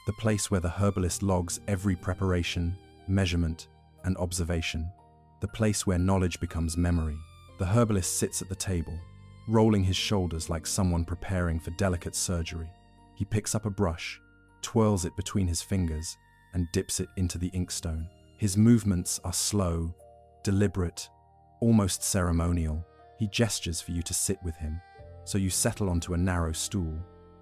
the place where the herbalist logs every preparation, measurement, and observation. The place where knowledge becomes memory. The herbalist sits at the table, rolling his shoulders like someone preparing for delicate surgery. He picks up a brush, twirls it between his fingers, and dips it into the inkstone. His movements are slow, deliberate, almost ceremonial. He gestures for you to sit with him, so you settle onto a narrow stool,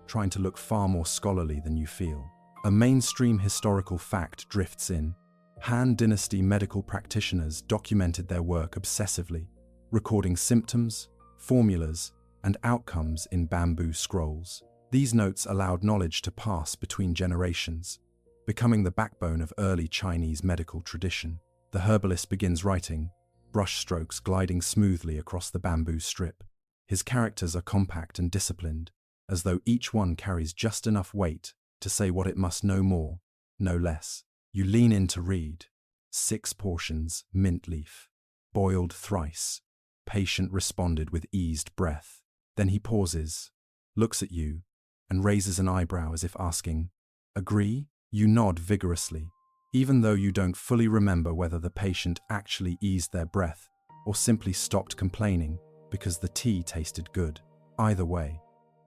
trying to look far more scholarly than you feel. A mainstream historical fact drifts in. Han-Dynasty medical practitioners documented their work obsessively, recording symptoms, formulas, and outcomes in bamboo scrolls. These notes allowed knowledge to pass between generations, becoming the backbone of early Chinese medical tradition. The herbalist begins writing, brushstrokes gliding smoothly across the bamboo strip. His characters are compact and disciplined, as though each one carries just enough weight to say what it must, no more, no less. You lean in to read. 6 portions, mint leaf. Boiled thrice. Patient responded with eased breath. Then he pauses, looks at you, and raises an eyebrow as if asking, "Agree?" You nod vigorously, even though you don't fully remember whether the patient actually eased their breath or simply stopped complaining because the tea tasted good. Either way,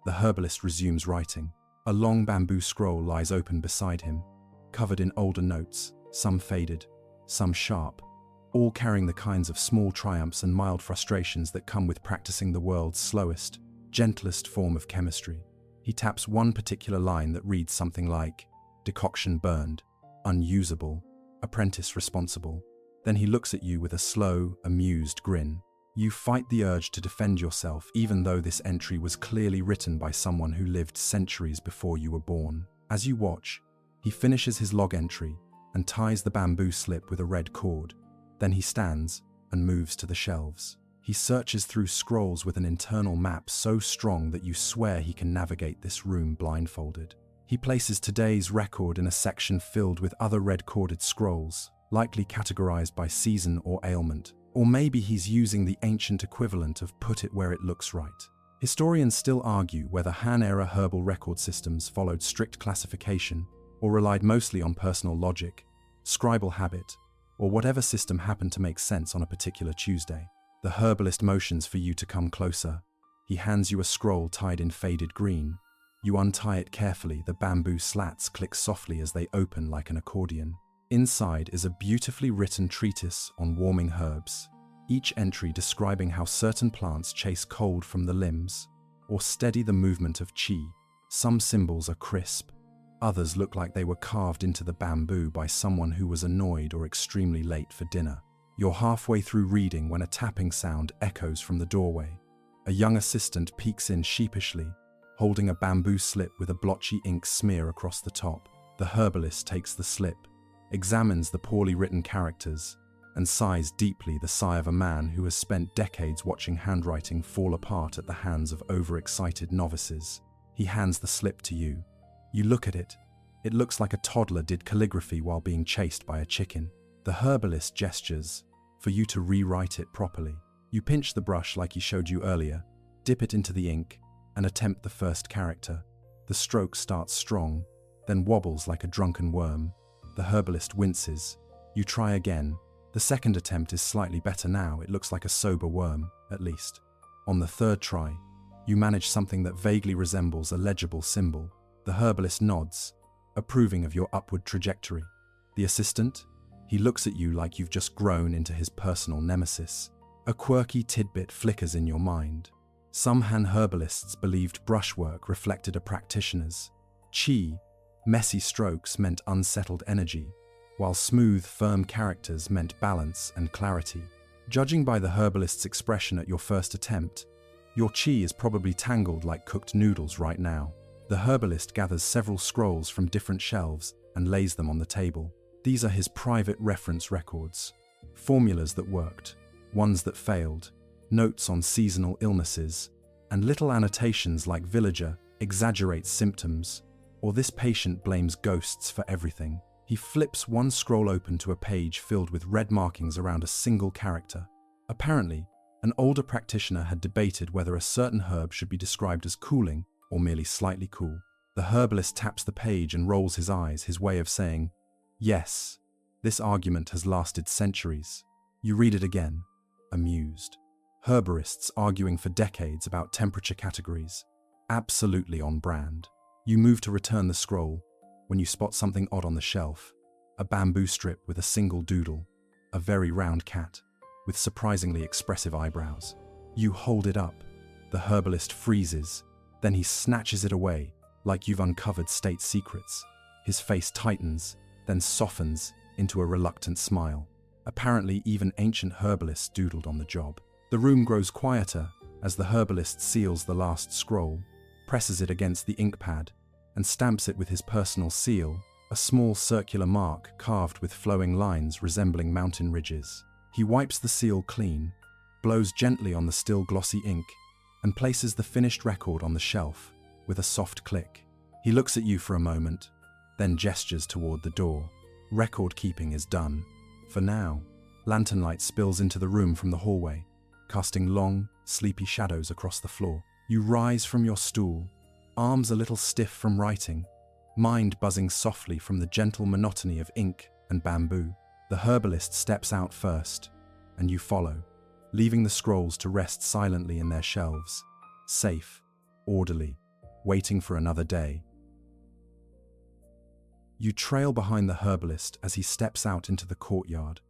the herbalist resumes writing. A long bamboo scroll lies open beside him, covered in older notes, some faded, some sharp, all carrying the kinds of small triumphs and mild frustrations that come with practicing the world's slowest, gentlest form of chemistry. He taps one particular line that reads something like, "Decoction burned, unusable, apprentice responsible." Then he looks at you with a slow, amused grin. You fight the urge to defend yourself, even though this entry was clearly written by someone who lived centuries before you were born. As you watch, he finishes his log entry and ties the bamboo slip with a red cord. Then he stands and moves to the shelves. He searches through scrolls with an internal map so strong that you swear he can navigate this room blindfolded. He places today's record in a section filled with other red-corded scrolls, likely categorized by season or ailment. Or maybe he's using the ancient equivalent of "put it where it looks right." Historians still argue whether Han-era herbal record systems followed strict classification or relied mostly on personal logic, scribal habit, or whatever system happened to make sense on a particular Tuesday. The herbalist motions for you to come closer. He hands you a scroll tied in faded green. You untie it carefully. The bamboo slats click softly as they open like an accordion. Inside is a beautifully written treatise on warming herbs, each entry describing how certain plants chase cold from the limbs or steady the movement of qi. Some symbols are crisp, others look like they were carved into the bamboo by someone who was annoyed or extremely late for dinner. You're halfway through reading when a tapping sound echoes from the doorway. A young assistant peeks in sheepishly, holding a bamboo slip with a blotchy ink smear across the top. The herbalist takes the slip, examines the poorly written characters, and sighs deeply, the sigh of a man who has spent decades watching handwriting fall apart at the hands of overexcited novices. He hands the slip to you. You look at it. It looks like a toddler did calligraphy while being chased by a chicken. The herbalist gestures for you to rewrite it properly. You pinch the brush like he showed you earlier, dip it into the ink, and attempt the first character. The stroke starts strong, then wobbles like a drunken worm. The herbalist winces. You try again. The second attempt is slightly better now. It looks like a sober worm, at least. On the third try, you manage something that vaguely resembles a legible symbol. The herbalist nods, approving of your upward trajectory. The assistant? He looks at you like you've just grown into his personal nemesis. A quirky tidbit flickers in your mind. Some Han herbalists believed brushwork reflected a practitioner's chi, messy strokes meant unsettled energy, while smooth, firm characters meant balance and clarity. Judging by the herbalist's expression at your first attempt, your chi is probably tangled like cooked noodles right now. The herbalist gathers several scrolls from different shelves and lays them on the table. These are his private reference records. Formulas that worked, ones that failed, notes on seasonal illnesses, and little annotations like villager exaggerates symptoms, or this patient blames ghosts for everything. He flips one scroll open to a page filled with red markings around a single character. Apparently, an older practitioner had debated whether a certain herb should be described as cooling or merely slightly cool. The herbalist taps the page and rolls his eyes, his way of saying, "Yes, this argument has lasted centuries." You read it again, amused. Herbalists arguing for decades about temperature categories. Absolutely on brand. You move to return the scroll when you spot something odd on the shelf. A bamboo strip with a single doodle. A very round cat with surprisingly expressive eyebrows. You hold it up. The herbalist freezes. Then he snatches it away like you've uncovered state secrets. His face tightens, then softens into a reluctant smile. Apparently, even ancient herbalists doodled on the job. The room grows quieter as the herbalist seals the last scroll, presses it against the ink pad, and stamps it with his personal seal, a small circular mark carved with flowing lines resembling mountain ridges. He wipes the seal clean, blows gently on the still glossy ink, and places the finished record on the shelf with a soft click. He looks at you for a moment, then gestures toward the door. Record keeping is done. For now. Lantern light spills into the room from the hallway, casting long, sleepy shadows across the floor. You rise from your stool, arms a little stiff from writing, mind buzzing softly from the gentle monotony of ink and bamboo. The herbalist steps out first, and you follow, leaving the scrolls to rest silently in their shelves, safe, orderly, waiting for another day. You trail behind the herbalist as he steps out into the courtyard,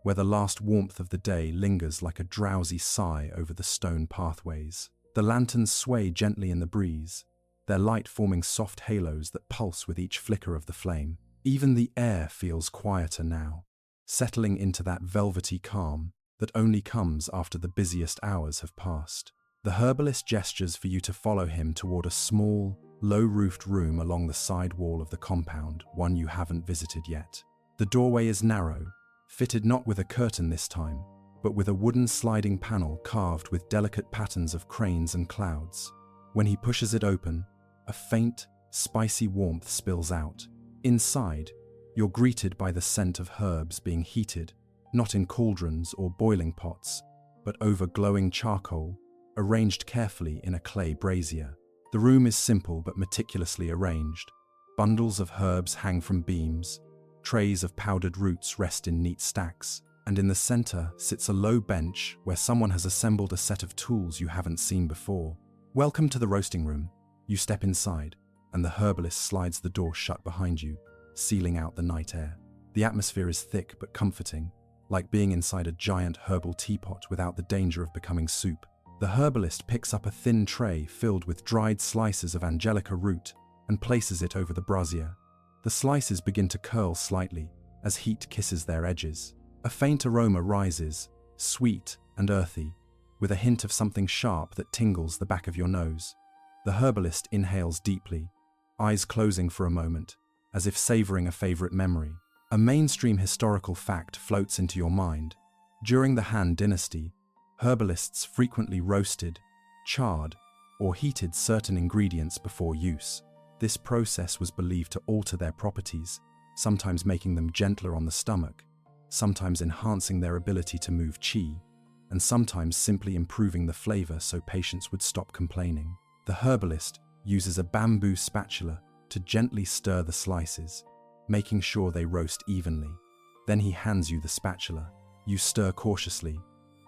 where the last warmth of the day lingers like a drowsy sigh over the stone pathways. The lanterns sway gently in the breeze, their light forming soft halos that pulse with each flicker of the flame. Even the air feels quieter now, settling into that velvety calm that only comes after the busiest hours have passed. The herbalist gestures for you to follow him toward a small, low-roofed room along the side wall of the compound, one you haven't visited yet. The doorway is narrow, fitted not with a curtain this time, but with a wooden sliding panel carved with delicate patterns of cranes and clouds. When he pushes it open, a faint, spicy warmth spills out. Inside, you're greeted by the scent of herbs being heated, not in cauldrons or boiling pots, but over glowing charcoal, arranged carefully in a clay brazier. The room is simple but meticulously arranged. Bundles of herbs hang from beams, trays of powdered roots rest in neat stacks, and in the center sits a low bench where someone has assembled a set of tools you haven't seen before. Welcome to the roasting room. You step inside, and the herbalist slides the door shut behind you, sealing out the night air. The atmosphere is thick but comforting, like being inside a giant herbal teapot without the danger of becoming soup. The herbalist picks up a thin tray filled with dried slices of angelica root and places it over the brazier. The slices begin to curl slightly as heat kisses their edges. A faint aroma rises, sweet and earthy, with a hint of something sharp that tingles the back of your nose. The herbalist inhales deeply, eyes closing for a moment, as if savoring a favorite memory. A mainstream historical fact floats into your mind. During the Han-Dynasty, herbalists frequently roasted, charred, or heated certain ingredients before use. This process was believed to alter their properties, sometimes making them gentler on the stomach, sometimes enhancing their ability to move qi, and sometimes simply improving the flavor so patients would stop complaining. The herbalist, uses a bamboo spatula to gently stir the slices, making sure they roast evenly. Then he hands you the spatula. You stir cautiously,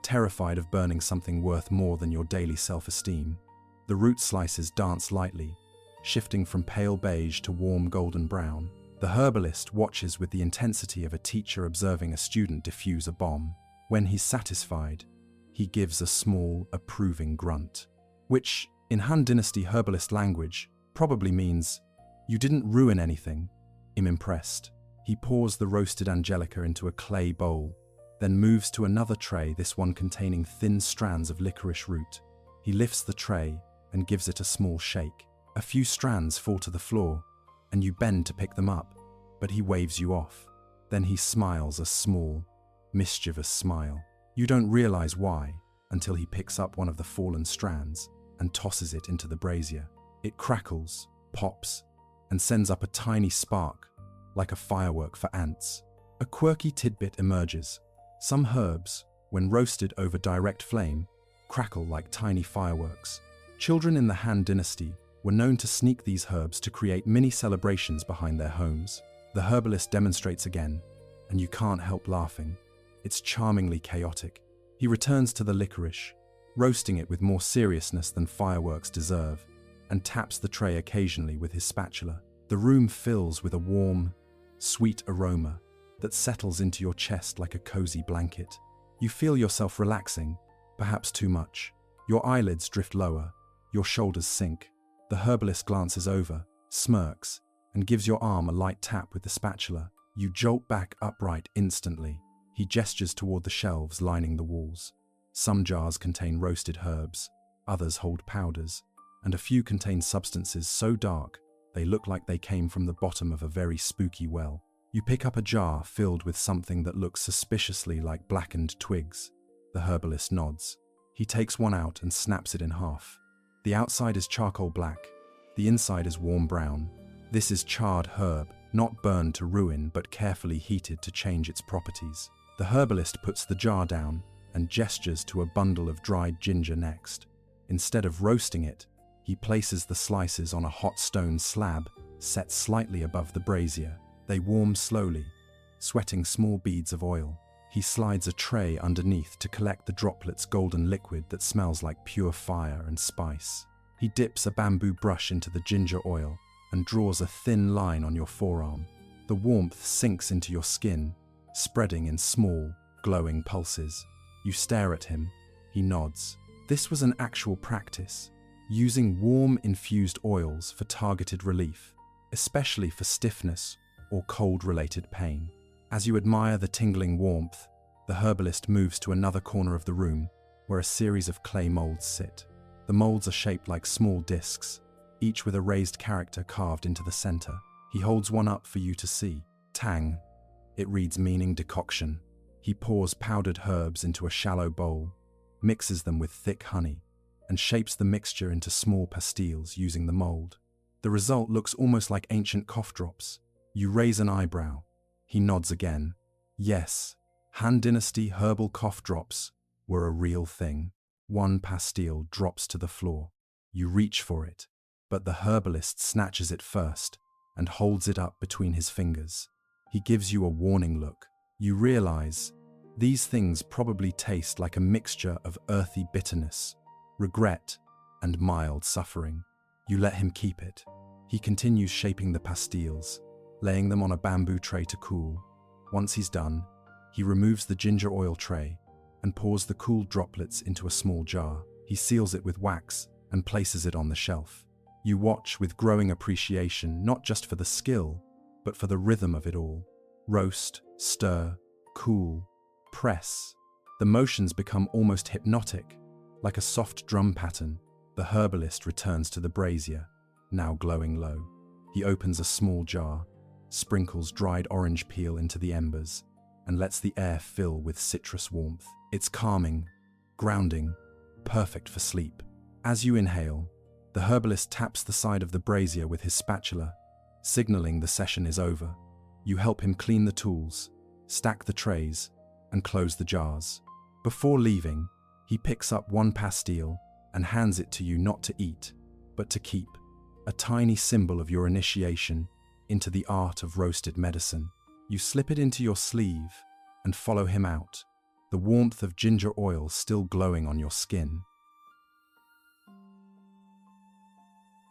terrified of burning something worth more than your daily self-esteem. The root slices dance lightly, shifting from pale beige to warm golden brown. The herbalist watches with the intensity of a teacher observing a student defuse a bomb. When he's satisfied, he gives a small, approving grunt, which, in Han-Dynasty herbalist language, probably means, "You didn't ruin anything." I'm impressed. He pours the roasted angelica into a clay bowl, then moves to another tray, this one containing thin strands of licorice root. He lifts the tray and gives it a small shake. A few strands fall to the floor, and you bend to pick them up, but he waves you off. Then he smiles a small, mischievous smile. You don't realize why until he picks up one of the fallen strands and tosses it into the brazier. It crackles, pops, and sends up a tiny spark, like a firework for ants. A quirky tidbit emerges. Some herbs, when roasted over direct flame, crackle like tiny fireworks. Children in the Han Dynasty were known to sneak these herbs to create mini celebrations behind their homes. The herbalist demonstrates again, and you can't help laughing. It's charmingly chaotic. He returns to the licorice, roasting it with more seriousness than fireworks deserve, and taps the tray occasionally with his spatula. The room fills with a warm, sweet aroma that settles into your chest like a cozy blanket. You feel yourself relaxing, perhaps too much. Your eyelids drift lower, your shoulders sink. The herbalist glances over, smirks, and gives your arm a light tap with the spatula. You jolt back upright instantly. He gestures toward the shelves lining the walls. Some jars contain roasted herbs, others hold powders, and a few contain substances so dark they look like they came from the bottom of a very spooky well. You pick up a jar filled with something that looks suspiciously like blackened twigs. The herbalist nods. He takes one out and snaps it in half. The outside is charcoal black, the inside is warm brown. This is charred herb, not burned to ruin but carefully heated to change its properties. The herbalist puts the jar down and gestures to a bundle of dried ginger next. Instead of roasting it, he places the slices on a hot stone slab set slightly above the brazier. They warm slowly, sweating small beads of oil. He slides a tray underneath to collect the droplets golden liquid that smells like pure fire and spice. He dips a bamboo brush into the ginger oil and draws a thin line on your forearm. The warmth sinks into your skin, spreading in small, glowing pulses. You stare at him. He nods. This was an actual practice, using warm infused oils for targeted relief, especially for stiffness or cold-related pain. As you admire the tingling warmth, the herbalist moves to another corner of the room where a series of clay molds sit. The molds are shaped like small discs, each with a raised character carved into the center. He holds one up for you to see. Tang. It reads meaning decoction. He pours powdered herbs into a shallow bowl, mixes them with thick honey, and shapes the mixture into small pastilles using the mold. The result looks almost like ancient cough drops. You raise an eyebrow. He nods again. Yes, Han Dynasty herbal cough drops were a real thing. One pastille drops to the floor. You reach for it, but the herbalist snatches it first and holds it up between his fingers. He gives you a warning look. You realize these things probably taste like a mixture of earthy bitterness, regret, and mild suffering. You let him keep it. He continues shaping the pastilles, laying them on a bamboo tray to cool. Once he's done, he removes the ginger oil tray and pours the cooled droplets into a small jar. He seals it with wax and places it on the shelf. You watch with growing appreciation, not just for the skill, but for the rhythm of it all. Roast, stir, cool, press. The motions become almost hypnotic, like a soft drum pattern. The herbalist returns to the brazier, now glowing low. He opens a small jar, sprinkles dried orange peel into the embers, and lets the air fill with citrus warmth. It's calming, grounding, perfect for sleep. As you inhale, the herbalist taps the side of the brazier with his spatula, signaling the session is over. You help him clean the tools, stack the trays, and close the jars. Before leaving, he picks up one pastille and hands it to you not to eat, but to keep. a tiny symbol of your initiation into the art of roasted medicine. You slip it into your sleeve and follow him out, the warmth of ginger oil still glowing on your skin.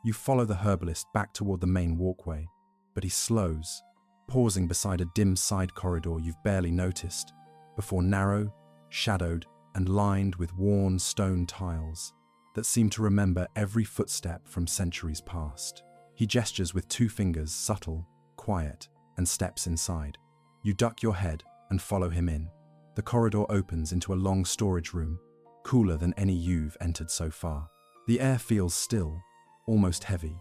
You follow the herbalist back toward the main walkway, but he slows, pausing beside a dim side corridor you've barely noticed, before narrow, shadowed, and lined with worn stone tiles that seem to remember every footstep from centuries past. He gestures with 2 fingers, subtle, quiet, and steps inside. You duck your head and follow him in. The corridor opens into a long storage room, cooler than any you've entered so far. The air feels still, almost heavy,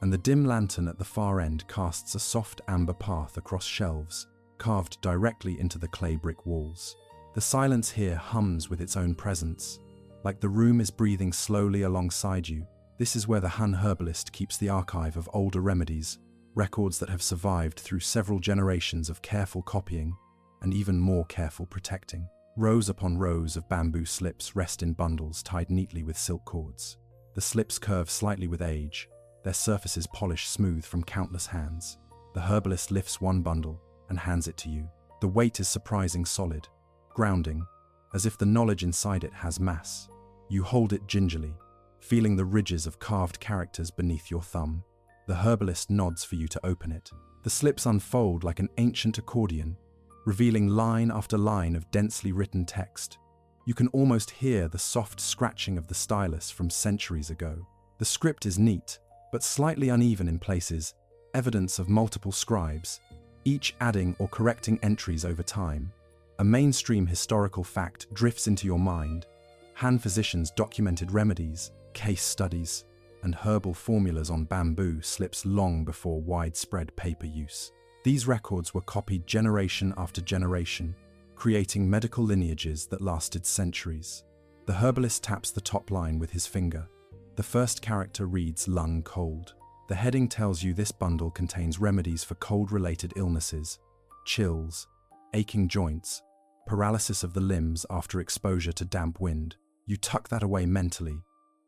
and the dim lantern at the far end casts a soft amber path across shelves, carved directly into the clay brick walls. The silence here hums with its own presence, like the room is breathing slowly alongside you. This is where the Han herbalist keeps the archive of older remedies, records that have survived through several generations of careful copying and even more careful protecting. Rows upon rows of bamboo slips rest in bundles tied neatly with silk cords. The slips curve slightly with age, their surfaces polished smooth from countless hands. The herbalist lifts one bundle and hands it to you. The weight is surprising solid, grounding, as if the knowledge inside it has mass. You hold it gingerly, feeling the ridges of carved characters beneath your thumb. The herbalist nods for you to open it. The slips unfold like an ancient accordion, revealing line after line of densely written text. You can almost hear the soft scratching of the stylus from centuries ago. The script is neat, but slightly uneven in places, evidence of multiple scribes, each adding or correcting entries over time. A mainstream historical fact drifts into your mind. Han physicians documented remedies, case studies, and herbal formulas on bamboo slips long before widespread paper use. These records were copied generation after generation, creating medical lineages that lasted centuries. The herbalist taps the top line with his finger. The first character reads lung cold. The heading tells you this bundle contains remedies for cold-related illnesses, chills, aching joints, paralysis of the limbs after exposure to damp wind. You tuck that away mentally,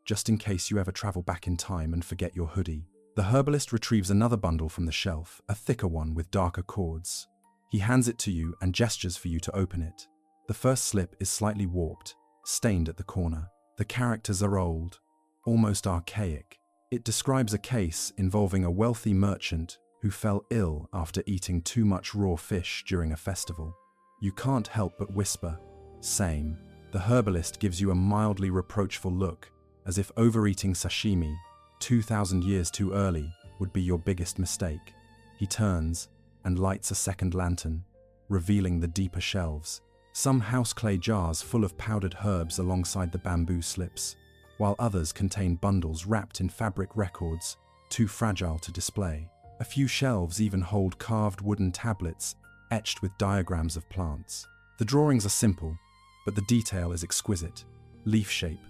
just in case you ever travel back in time and forget your hoodie. The herbalist retrieves another bundle from the shelf, a thicker one with darker cords. He hands it to you and gestures for you to open it. The first slip is slightly warped, stained at the corner. The characters are old, almost archaic. It describes a case involving a wealthy merchant who fell ill after eating too much raw fish during a festival. You can't help but whisper, "Same." The herbalist gives you a mildly reproachful look, as if overeating sashimi 2,000 years too early would be your biggest mistake. He turns and lights a second lantern, revealing the deeper shelves. Some house clay jars full of powdered herbs alongside the bamboo slips, while others contain bundles wrapped in fabric records, too fragile to display. A few shelves even hold carved wooden tablets etched with diagrams of plants. The drawings are simple, but the detail is exquisite. Leaf shape,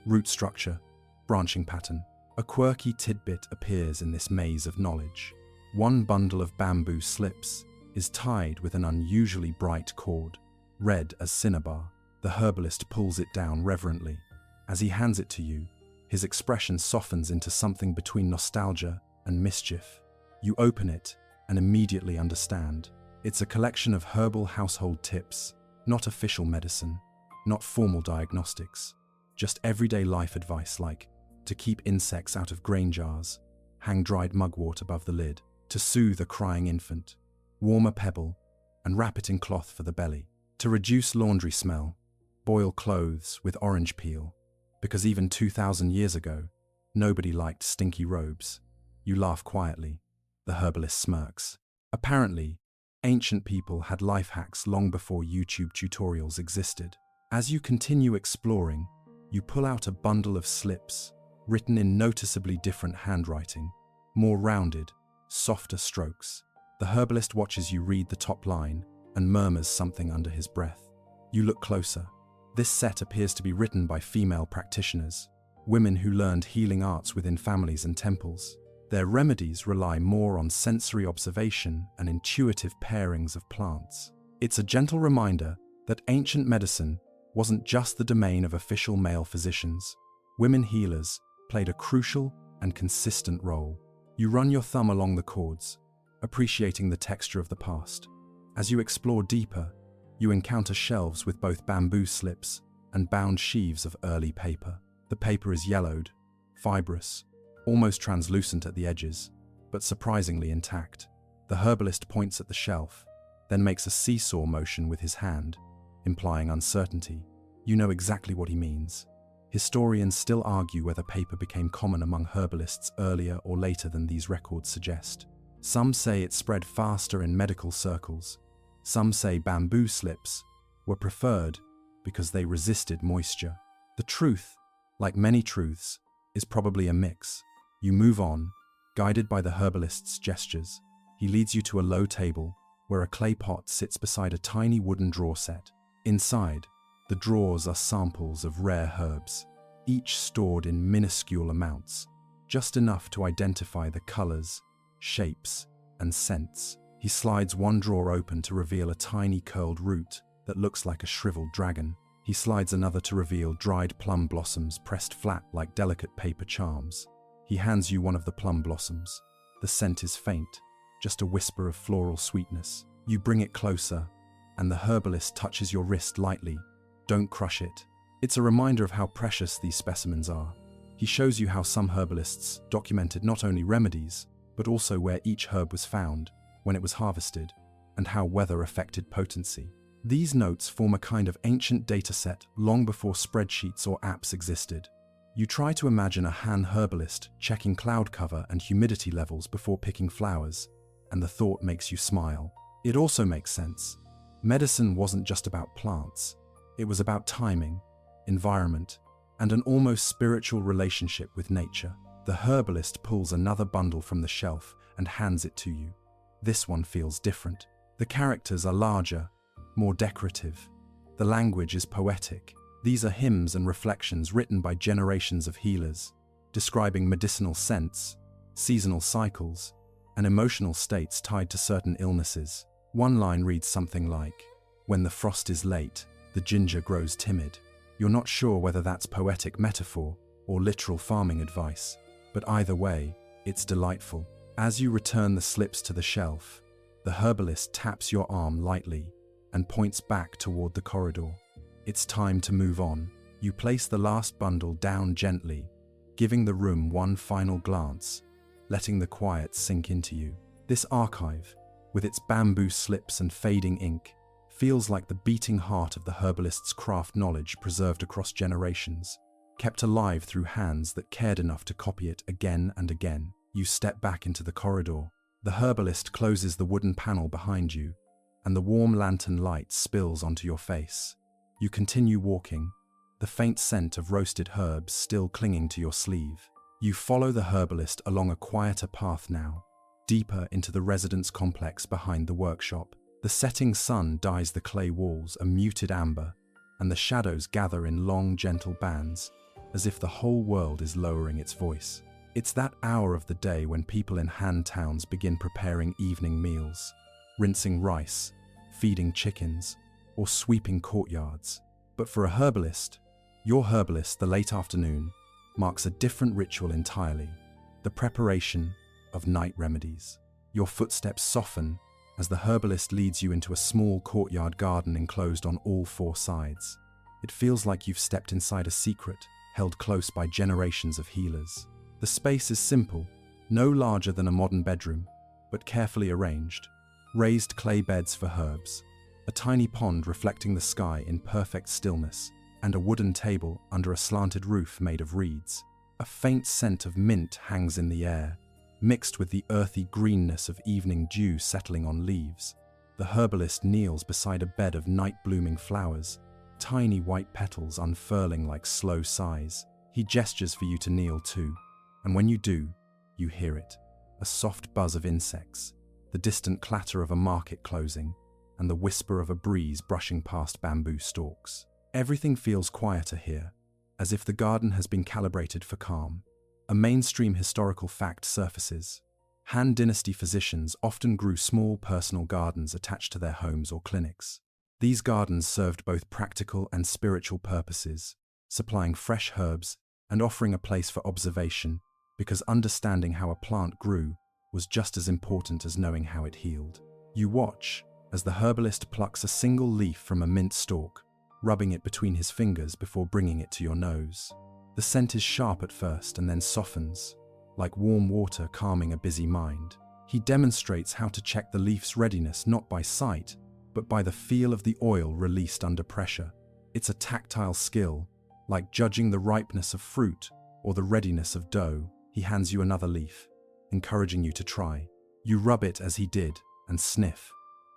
root structure, branching pattern. A quirky tidbit appears in this maze of knowledge. One bundle of bamboo slips is tied with an unusually bright cord, red as cinnabar. The herbalist pulls it down reverently. As he hands it to you, his expression softens into something between nostalgia and mischief. You open it and immediately understand. It's a collection of herbal household tips, not official medicine, not formal diagnostics, just everyday life advice like to keep insects out of grain jars, hang dried mugwort above the lid, to soothe a crying infant, warm a pebble, and wrap it in cloth for the belly, to reduce laundry smell, boil clothes with orange peel, because even 2,000 years ago, nobody liked stinky robes. You laugh quietly. The herbalist smirks. Apparently, ancient people had life hacks long before YouTube tutorials existed. As you continue exploring, you pull out a bundle of slips, written in noticeably different handwriting, more rounded, softer strokes. The herbalist watches you read the top line and murmurs something under his breath. You look closer. This set appears to be written by female practitioners, women who learned healing arts within families and temples. Their remedies rely more on sensory observation and intuitive pairings of plants. It's a gentle reminder that ancient medicine wasn't just the domain of official male physicians. Women healers played a crucial and consistent role. You run your thumb along the cords, appreciating the texture of the past. As you explore deeper, you encounter shelves with both bamboo slips and bound sheaves of early paper. The paper is yellowed, fibrous, almost translucent at the edges, but surprisingly intact. The herbalist points at the shelf, then makes a seesaw motion with his hand, implying uncertainty. You know exactly what he means. Historians still argue whether paper became common among herbalists earlier or later than these records suggest. Some say it spread faster in medical circles. Some say bamboo slips were preferred because they resisted moisture. The truth, like many truths, is probably a mix. You move on, guided by the herbalist's gestures. He leads you to a low table where a clay pot sits beside a tiny wooden drawer set. Inside, the drawers are samples of rare herbs, each stored in minuscule amounts, just enough to identify the colors, shapes, and scents. He slides one drawer open to reveal a tiny curled root that looks like a shriveled dragon. He slides another to reveal dried plum blossoms pressed flat like delicate paper charms. He hands you one of the plum blossoms. The scent is faint, just a whisper of floral sweetness. You bring it closer, and the herbalist touches your wrist lightly. Don't crush it. It's a reminder of how precious these specimens are. He shows you how some herbalists documented not only remedies, but also where each herb was found, when it was harvested, and how weather affected potency. These notes form a kind of ancient data set long before spreadsheets or apps existed. You try to imagine a Han herbalist checking cloud cover and humidity levels before picking flowers, and the thought makes you smile. It also makes sense. Medicine wasn't just about plants. It was about timing, environment, and an almost spiritual relationship with nature. The herbalist pulls another bundle from the shelf and hands it to you. This one feels different. The characters are larger, more decorative. The language is poetic. These are hymns and reflections written by generations of healers, describing medicinal scents, seasonal cycles, and emotional states tied to certain illnesses. One line reads something like, "When the frost is late, the ginger grows timid." You're not sure whether that's poetic metaphor or literal farming advice, but either way, it's delightful. As you return the slips to the shelf, the herbalist taps your arm lightly and points back toward the corridor. It's time to move on. You place the last bundle down gently, giving the room one final glance, letting the quiet sink into you. This archive, with its bamboo slips and fading ink, feels like the beating heart of the herbalist's craft knowledge preserved across generations, kept alive through hands that cared enough to copy it again and again. You step back into the corridor. The herbalist closes the wooden panel behind you, and the warm lantern light spills onto your face. You continue walking, the faint scent of roasted herbs still clinging to your sleeve. You follow the herbalist along a quieter path now, deeper into the residence complex behind the workshop. The setting sun dyes the clay walls a muted amber, and the shadows gather in long, gentle bands, as if the whole world is lowering its voice. It's that hour of the day when people in Han towns begin preparing evening meals, rinsing rice, feeding chickens, or sweeping courtyards. But for a herbalist, your herbalist, the late afternoon, marks a different ritual entirely, the preparation of night remedies. Your footsteps soften as the herbalist leads you into a small courtyard garden enclosed on all four sides. It feels like you've stepped inside a secret, held close by generations of healers. The space is simple, no larger than a modern bedroom, but carefully arranged. Raised clay beds for herbs, a tiny pond reflecting the sky in perfect stillness, and a wooden table under a slanted roof made of reeds. A faint scent of mint hangs in the air, mixed with the earthy greenness of evening dew settling on leaves. The herbalist kneels beside a bed of night-blooming flowers, tiny white petals unfurling like slow sighs. He gestures for you to kneel too, and when you do, you hear it. A soft buzz of insects, the distant clatter of a market closing, and the whisper of a breeze brushing past bamboo stalks. Everything feels quieter here, as if the garden has been calibrated for calm. A mainstream historical fact surfaces. Han-Dynasty physicians often grew small personal gardens attached to their homes or clinics. These gardens served both practical and spiritual purposes, supplying fresh herbs and offering a place for observation because understanding how a plant grew was just as important as knowing how it healed. You watch as the herbalist plucks a single leaf from a mint stalk, rubbing it between his fingers before bringing it to your nose. The scent is sharp at first and then softens, like warm water calming a busy mind. He demonstrates how to check the leaf's readiness not by sight, but by the feel of the oil released under pressure. It's a tactile skill, like judging the ripeness of fruit or the readiness of dough. He hands you another leaf, encouraging you to try. You rub it as he did and sniff.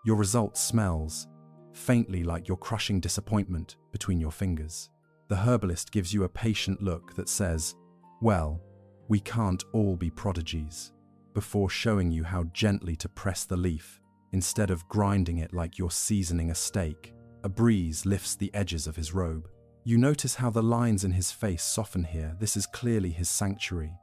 Your result smells faintly like your crushing disappointment between your fingers. The herbalist gives you a patient look that says, "Well, we can't all be prodigies," before showing you how gently to press the leaf instead of grinding it like you're seasoning a steak. A breeze lifts the edges of his robe. You notice how the lines in his face soften here. This is clearly his sanctuary.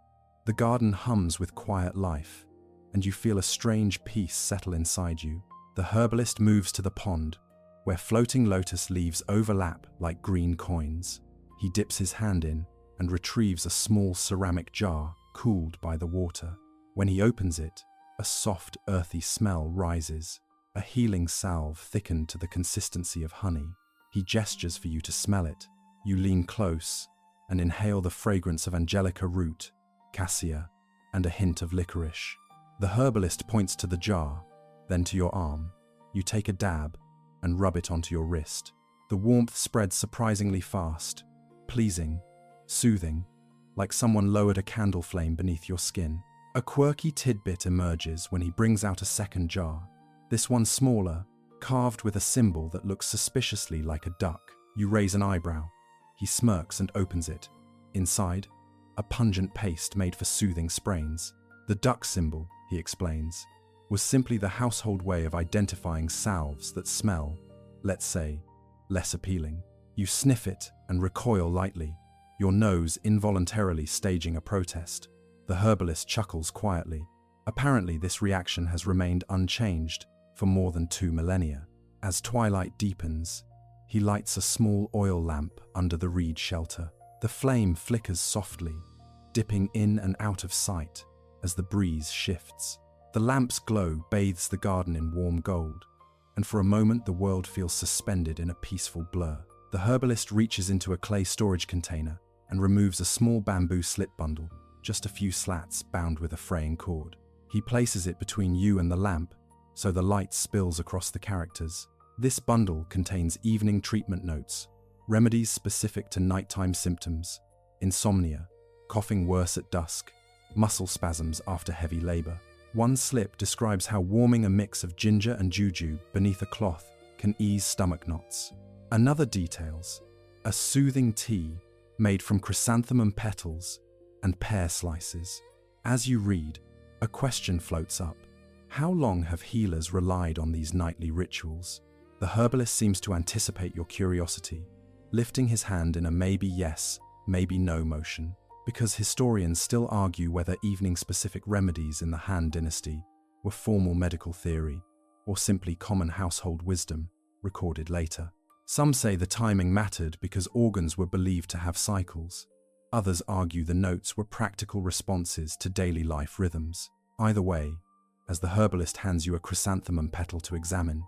The garden hums with quiet life, and you feel a strange peace settle inside you. The herbalist moves to the pond, where floating lotus leaves overlap like green coins. He dips his hand in and retrieves a small ceramic jar cooled by the water. When he opens it, a soft, earthy smell rises, a healing salve thickened to the consistency of honey. He gestures for you to smell it. You lean close and inhale the fragrance of angelica root, cassia, and a hint of licorice. The herbalist points to the jar, then to your arm. You take a dab and rub it onto your wrist. The warmth spreads surprisingly fast, pleasing, soothing, like someone lowered a candle flame beneath your skin. A quirky tidbit emerges when he brings out a second jar, this one smaller, carved with a symbol that looks suspiciously like a duck. You raise an eyebrow. He smirks and opens it. Inside, a pungent paste made for soothing sprains. The duck symbol, he explains, was simply the household way of identifying salves that smell, let's say, less appealing. You sniff it and recoil lightly, your nose involuntarily staging a protest. The herbalist chuckles quietly. Apparently, this reaction has remained unchanged for more than 2 millennia. As twilight deepens, he lights a small oil lamp under the reed shelter. The flame flickers softly, dipping in and out of sight as the breeze shifts. The lamp's glow bathes the garden in warm gold, and for a moment the world feels suspended in a peaceful blur. The herbalist reaches into a clay storage container and removes a small bamboo slit bundle, just a few slats bound with a fraying cord. He places it between you and the lamp, so the light spills across the characters. This bundle contains evening treatment notes, remedies specific to nighttime symptoms, insomnia, coughing worse at dusk, muscle spasms after heavy labor. One slip describes how warming a mix of ginger and juju beneath a cloth can ease stomach knots. Another details a soothing tea made from chrysanthemum petals and pear slices. As you read, a question floats up. How long have healers relied on these nightly rituals? The herbalist seems to anticipate your curiosity, lifting his hand in a maybe yes, maybe no motion, because historians still argue whether evening-specific remedies in the Han-Dynasty were formal medical theory or simply common household wisdom recorded later. Some say the timing mattered because organs were believed to have cycles. Others argue the notes were practical responses to daily life rhythms. Either way, as the herbalist hands you a chrysanthemum petal to examine,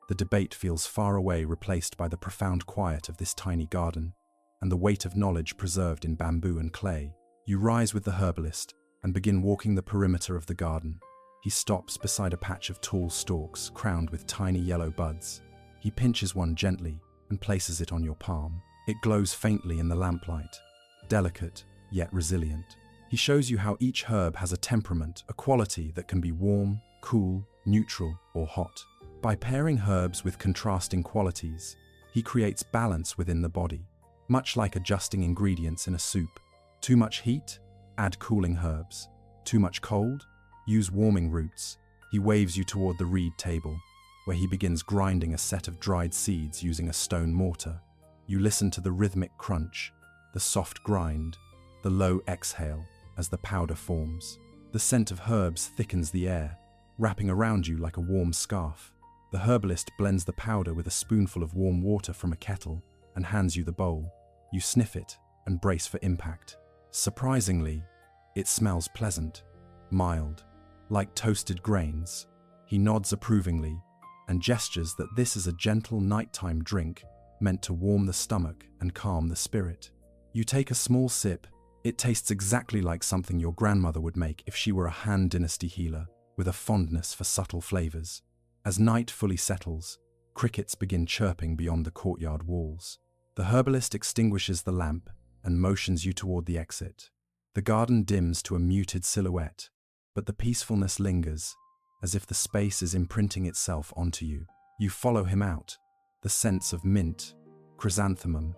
the debate feels far away, replaced by the profound quiet of this tiny garden and the weight of knowledge preserved in bamboo and clay. You rise with the herbalist and begin walking the perimeter of the garden. He stops beside a patch of tall stalks crowned with tiny yellow buds. He pinches one gently and places it on your palm. It glows faintly in the lamplight, delicate yet resilient. He shows you how each herb has a temperament, a quality that can be warm, cool, neutral, or hot. By pairing herbs with contrasting qualities, he creates balance within the body, much like adjusting ingredients in a soup. Too much heat? Add cooling herbs. Too much cold? Use warming roots. He waves you toward the reed table, where he begins grinding a set of dried seeds using a stone mortar. You listen to the rhythmic crunch, the soft grind, the low exhale as the powder forms. The scent of herbs thickens the air, wrapping around you like a warm scarf. The herbalist blends the powder with a spoonful of warm water from a kettle and hands you the bowl. You sniff it and brace for impact. Surprisingly, It smells pleasant, mild, like toasted grains. He nods approvingly and gestures that this is a gentle nighttime drink meant to warm the stomach and calm the spirit. You take a small sip. It tastes exactly like something your grandmother would make if she were a Han-Dynasty healer, with a fondness for subtle flavors. As night fully settles, crickets begin chirping beyond the courtyard walls. The herbalist extinguishes the lamp and motions you toward the exit. The garden dims to a muted silhouette, but the peacefulness lingers, as if the space is imprinting itself onto you. You follow him out, the scents of mint, chrysanthemum,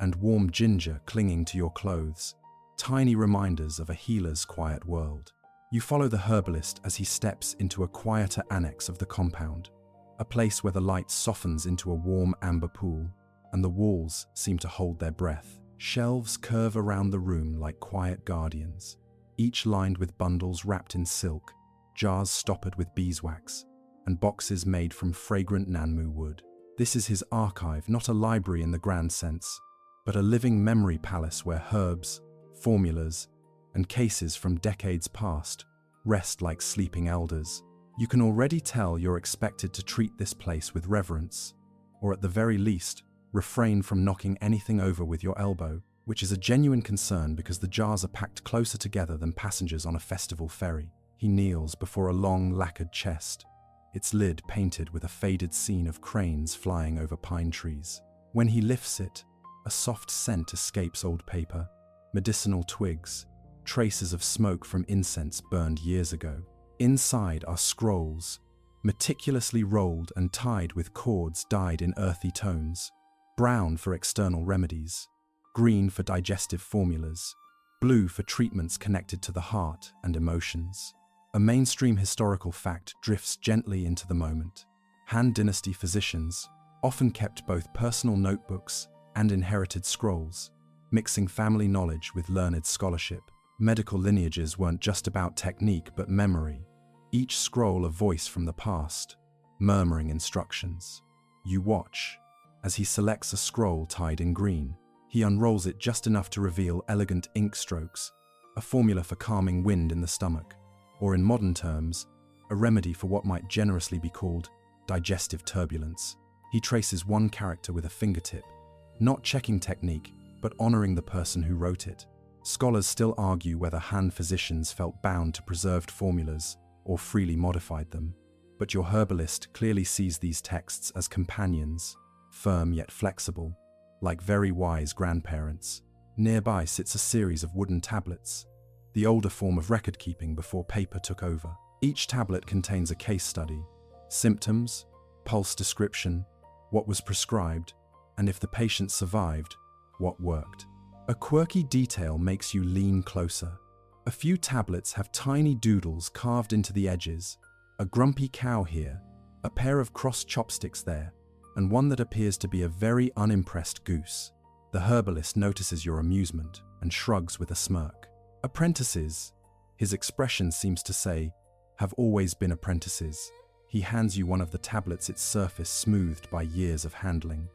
and warm ginger clinging to your clothes, tiny reminders of a healer's quiet world. You follow the herbalist as he steps into a quieter annex of the compound, a place where the light softens into a warm amber pool, and the walls seem to hold their breath. Shelves curve around the room like quiet guardians, each lined with bundles wrapped in silk, jars stoppered with beeswax, and boxes made from fragrant Nanmu wood. This is his archive, not a library in the grand sense, but a living memory palace where herbs, formulas, and cases from decades past rest like sleeping elders. You can already tell you're expected to treat this place with reverence, or at the very least, refrain from knocking anything over with your elbow, which is a genuine concern because the jars are packed closer together than passengers on a festival ferry. He kneels before a long, lacquered chest, its lid painted with a faded scene of cranes flying over pine trees. When he lifts it, a soft scent escapes old paper, medicinal twigs, traces of smoke from incense burned years ago. Inside are scrolls, meticulously rolled and tied with cords dyed in earthy tones. Brown for external remedies, green for digestive formulas, blue for treatments connected to the heart and emotions. A mainstream historical fact drifts gently into the moment. Han-Dynasty physicians often kept both personal notebooks and inherited scrolls, mixing family knowledge with learned scholarship. Medical lineages weren't just about technique but memory, each scroll a voice from the past, murmuring instructions. You watch as he selects a scroll tied in green. He unrolls it just enough to reveal elegant ink strokes, a formula for calming wind in the stomach, or in modern terms, a remedy for what might generously be called digestive turbulence. He traces one character with a fingertip, not checking technique, but honoring the person who wrote it. Scholars still argue whether Han physicians felt bound to preserved formulas or freely modified them, but your herbalist clearly sees these texts as companions, firm yet flexible, like very wise grandparents. Nearby sits a series of wooden tablets, the older form of record-keeping before paper took over. Each tablet contains a case study, symptoms, pulse description, what was prescribed, and if the patient survived, what worked. A quirky detail makes you lean closer. A few tablets have tiny doodles carved into the edges, a grumpy cow here, a pair of crossed chopsticks there, and one that appears to be a very unimpressed goose. The herbalist notices your amusement and shrugs with a smirk. Apprentices, his expression seems to say, have always been apprentices. He hands you one of the tablets, its surface smoothed by years of handling.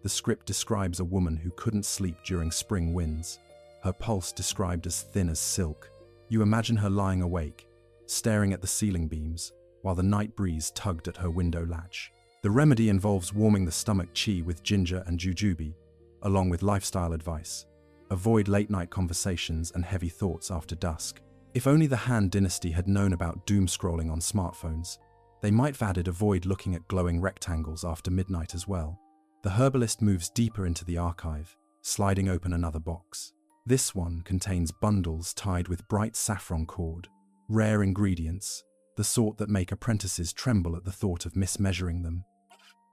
The script describes a woman who couldn't sleep during spring winds, her pulse described as thin as silk. You imagine her lying awake, staring at the ceiling beams, while the night breeze tugged at her window latch. The remedy involves warming the stomach qi with ginger and jujube, along with lifestyle advice. Avoid late-night conversations and heavy thoughts after dusk. If only the Han Dynasty had known about doom scrolling on smartphones, they might have added avoid looking at glowing rectangles after midnight as well. The herbalist moves deeper into the archive, sliding open another box. This one contains bundles tied with bright saffron cord, rare ingredients, the sort that make apprentices tremble at the thought of mismeasuring them.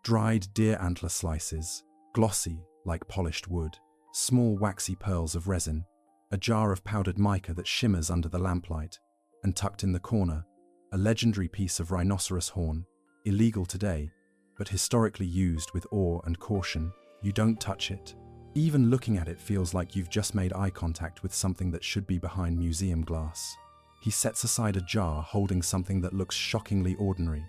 Dried deer antler slices, glossy like polished wood, small waxy pearls of resin, a jar of powdered mica that shimmers under the lamplight, and tucked in the corner, a legendary piece of rhinoceros horn, illegal today, but historically used with awe and caution. You don't touch it. Even looking at it feels like you've just made eye contact with something that should be behind museum glass. He sets aside a jar holding something that looks shockingly ordinary,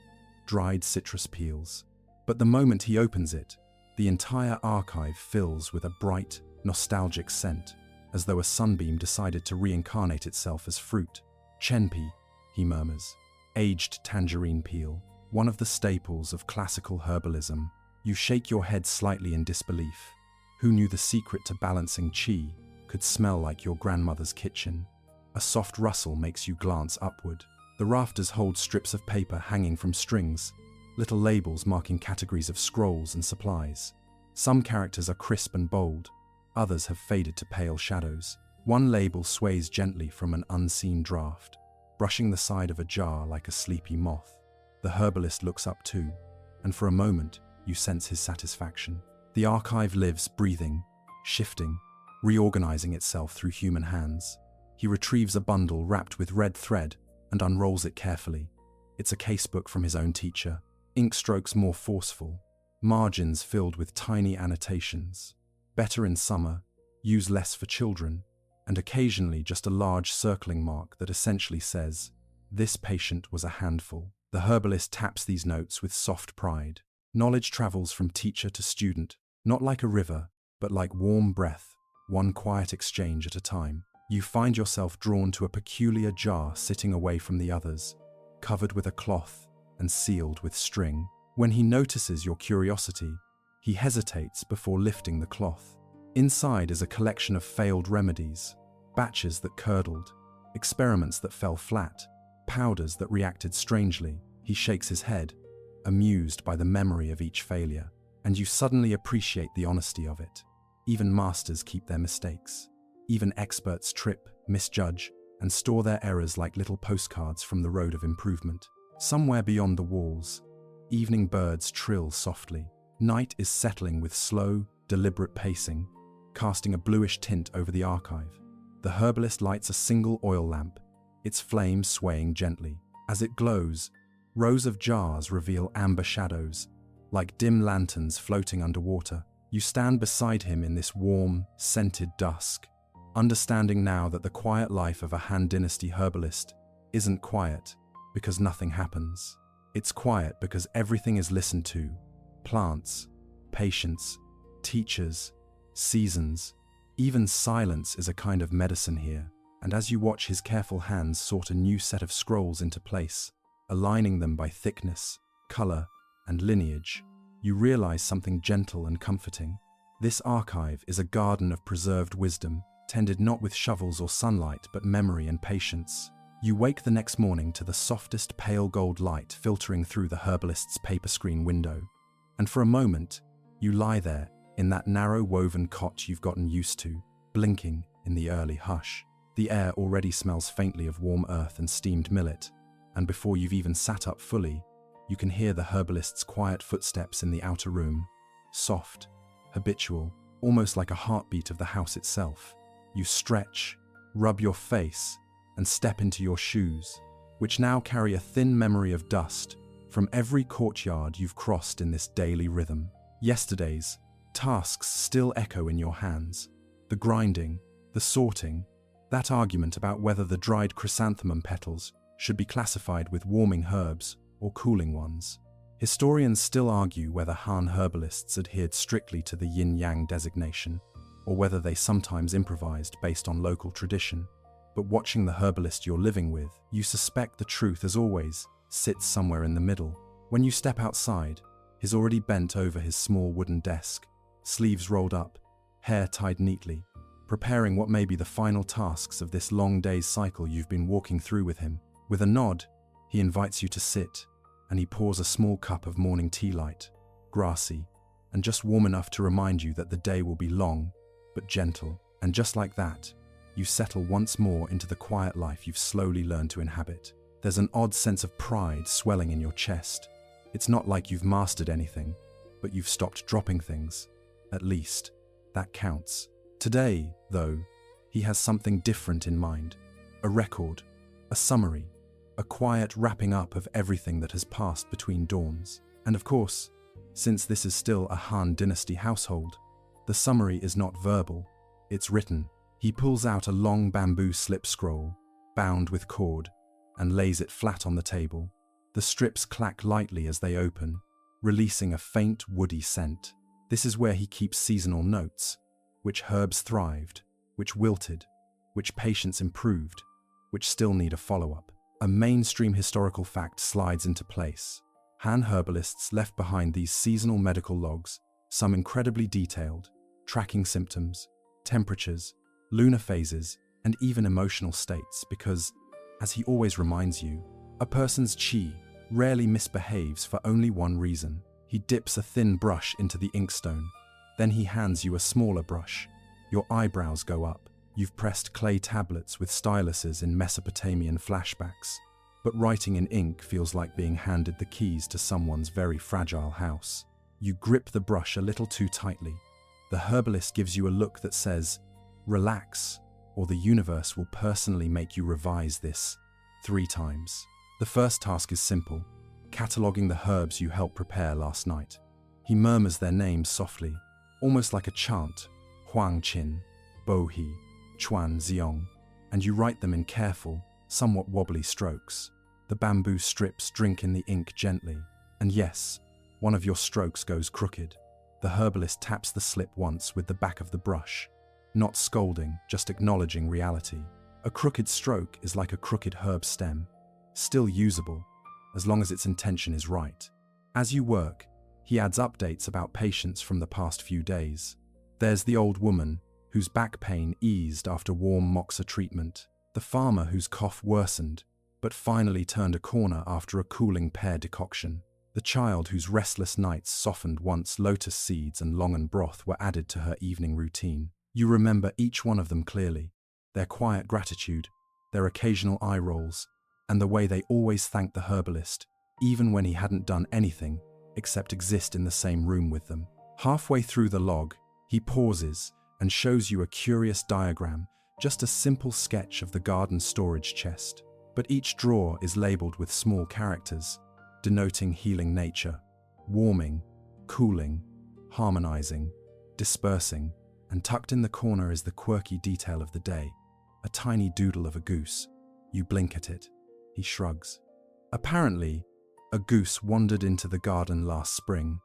dried citrus peels. But the moment he opens it, the entire archive fills with a bright, nostalgic scent, as though a sunbeam decided to reincarnate itself as fruit. Chenpi, he murmurs, aged tangerine peel, one of the staples of classical herbalism. You shake your head slightly in disbelief. Who knew the secret to balancing qi could smell like your grandmother's kitchen? A soft rustle makes you glance upward. The rafters hold strips of paper hanging from strings, little labels marking categories of scrolls and supplies. Some characters are crisp and bold, others have faded to pale shadows. One label sways gently from an unseen draft, brushing the side of a jar like a sleepy moth. The herbalist looks up too, and for a moment you sense his satisfaction. The archive lives, breathing, shifting, reorganizing itself through human hands. He retrieves a bundle wrapped with red thread and unrolls it carefully. It's a casebook from his own teacher, ink strokes more forceful, margins filled with tiny annotations. Better in summer, use less for children, and occasionally just a large circling mark that essentially says, "This patient was a handful." The herbalist taps these notes with soft pride. Knowledge travels from teacher to student, not like a river, but like warm breath, one quiet exchange at a time. You find yourself drawn to a peculiar jar sitting away from the others, covered with a cloth and sealed with string. When he notices your curiosity, he hesitates before lifting the cloth. Inside is a collection of failed remedies, batches that curdled, experiments that fell flat, powders that reacted strangely. He shakes his head, amused by the memory of each failure, and you suddenly appreciate the honesty of it. Even masters keep their mistakes. Even experts trip, misjudge, and store their errors like little postcards from the road of improvement. Somewhere beyond the walls, evening birds trill softly. Night is settling with slow, deliberate pacing, casting a bluish tint over the archive. The herbalist lights a single oil lamp, its flame swaying gently. As it glows, rows of jars reveal amber shadows, like dim lanterns floating underwater. You stand beside him in this warm, scented dusk, understanding now that the quiet life of a Han-Dynasty herbalist isn't quiet because nothing happens. It's quiet because everything is listened to. Plants, patients, teachers, seasons. Even silence is a kind of medicine here. And as you watch his careful hands sort a new set of scrolls into place, aligning them by thickness, color, and lineage, you realize something gentle and comforting. This archive is a garden of preserved wisdom, tended not with shovels or sunlight, but memory and patience. You wake the next morning to the softest pale gold light filtering through the herbalist's paper screen window. And for a moment, you lie there in that narrow woven cot you've gotten used to, blinking in the early hush. The air already smells faintly of warm earth and steamed millet, and before you've even sat up fully, you can hear the herbalist's quiet footsteps in the outer room, soft, habitual, almost like a heartbeat of the house itself. You stretch, rub your face, and step into your shoes, which now carry a thin memory of dust from every courtyard you've crossed in this daily rhythm. Yesterday's tasks still echo in your hands. The grinding, the sorting, that argument about whether the dried chrysanthemum petals should be classified with warming herbs or cooling ones. Historians still argue whether Han herbalists adhered strictly to the yin-yang designation, or whether they sometimes improvised based on local tradition. But watching the herbalist you're living with, you suspect the truth, as always, sits somewhere in the middle. When you step outside, he's already bent over his small wooden desk, sleeves rolled up, hair tied neatly, preparing what may be the final tasks of this long day's cycle you've been walking through with him. With a nod, he invites you to sit, and he pours a small cup of morning tea light, grassy, and just warm enough to remind you that the day will be long, but gentle. And just like that, you settle once more into the quiet life you've slowly learned to inhabit. There's an odd sense of pride swelling in your chest. It's not like you've mastered anything, but you've stopped dropping things. At least, that counts. Today, though, he has something different in mind. A record, a summary, a quiet wrapping up of everything that has passed between dawns. And of course, since this is still a Han-Dynasty household, the summary is not verbal, it's written. He pulls out a long bamboo slip scroll, bound with cord, and lays it flat on the table. The strips clack lightly as they open, releasing a faint woody scent. This is where he keeps seasonal notes, which herbs thrived, which wilted, which patients improved, which still need a follow-up. A mainstream historical fact slides into place. Han herbalists left behind these seasonal medical logs, some incredibly detailed, tracking symptoms, temperatures, lunar phases, and even emotional states because, as he always reminds you, a person's chi rarely misbehaves for only one reason. He dips a thin brush into the inkstone. Then he hands you a smaller brush. Your eyebrows go up. You've pressed clay tablets with styluses in Mesopotamian flashbacks. But writing in ink feels like being handed the keys to someone's very fragile house. You grip the brush a little too tightly. The herbalist gives you a look that says, "Relax, or the universe will personally make you revise this 3 times." The first task is simple, cataloguing the herbs you helped prepare last night. He murmurs their names softly, almost like a chant, Huang Qin, Bo He, Chuan Xiong, and you write them in careful, somewhat wobbly strokes. The bamboo strips drink in the ink gently, and yes, one of your strokes goes crooked. The herbalist taps the slip once with the back of the brush, not scolding, just acknowledging reality. A crooked stroke is like a crooked herb stem, still usable, as long as its intention is right. As you work, he adds updates about patients from the past few days. There's the old woman, whose back pain eased after warm moxa treatment, the farmer whose cough worsened, but finally turned a corner after a cooling pear decoction, the child whose restless nights softened once lotus seeds and longan broth were added to her evening routine. You remember each one of them clearly, their quiet gratitude, their occasional eye rolls, and the way they always thanked the herbalist, even when he hadn't done anything except exist in the same room with them. Halfway through the log, he pauses and shows you a curious diagram, just a simple sketch of the garden storage chest. But each drawer is labeled with small characters, denoting healing nature, warming, cooling, harmonizing, dispersing, and tucked in the corner is the quirky detail of the day, a tiny doodle of a goose. You blink at it. He shrugs. Apparently, a goose wandered into the garden last spring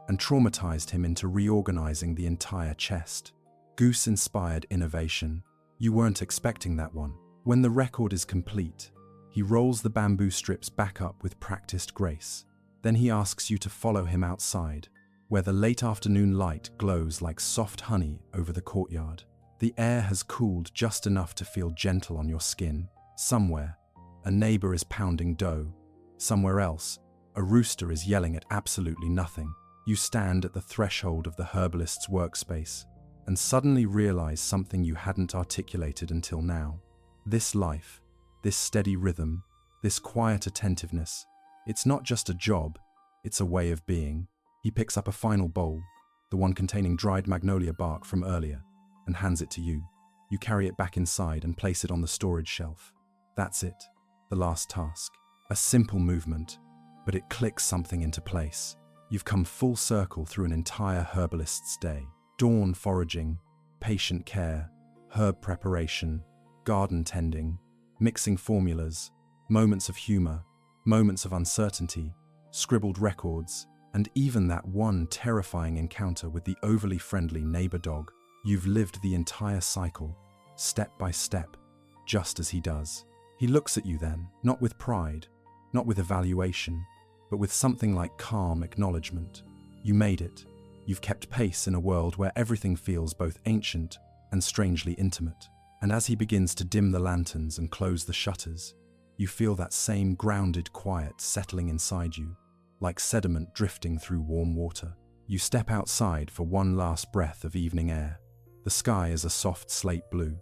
and traumatized him into reorganizing the entire chest. Goose-inspired innovation. You weren't expecting that one. When the record is complete, he rolls the bamboo strips back up with practiced grace. Then he asks you to follow him outside, where the late afternoon light glows like soft honey over the courtyard. The air has cooled just enough to feel gentle on your skin. Somewhere, a neighbor is pounding dough. Somewhere else, a rooster is yelling at absolutely nothing. You stand at the threshold of the herbalist's workspace and suddenly realize something you hadn't articulated until now. This life, this steady rhythm, this quiet attentiveness, it's not just a job, it's a way of being. He picks up a final bowl, the one containing dried magnolia bark from earlier, and hands it to you. You carry it back inside and place it on the storage shelf. That's it, the last task. A simple movement, but it clicks something into place. You've come full circle through an entire herbalist's day. Dawn foraging, patient care, herb preparation, garden tending, mixing formulas, moments of humor, moments of uncertainty, scribbled records, and even that one terrifying encounter with the overly friendly neighbor dog. You've lived the entire cycle, step by step, just as he does. He looks at you then, not with pride, not with evaluation, but with something like calm acknowledgement. You made it. You've kept pace in a world where everything feels both ancient and strangely intimate. And as he begins to dim the lanterns and close the shutters, you feel that same grounded quiet settling inside you, like sediment drifting through warm water. You step outside for one last breath of evening air. The sky is a soft slate blue,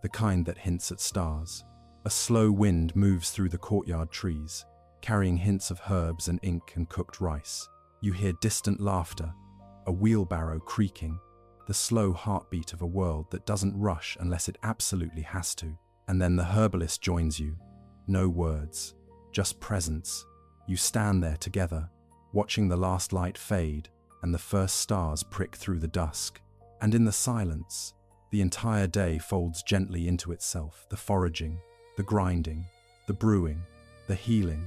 the kind that hints at stars. A slow wind moves through the courtyard trees, carrying hints of herbs and ink and cooked rice. You hear distant laughter, a wheelbarrow creaking, the slow heartbeat of a world that doesn't rush unless it absolutely has to. And then the herbalist joins you. No words, just presence. You stand there together, watching the last light fade and the first stars prick through the dusk. And in the silence, the entire day folds gently into itself. The foraging, the grinding, the brewing, the healing,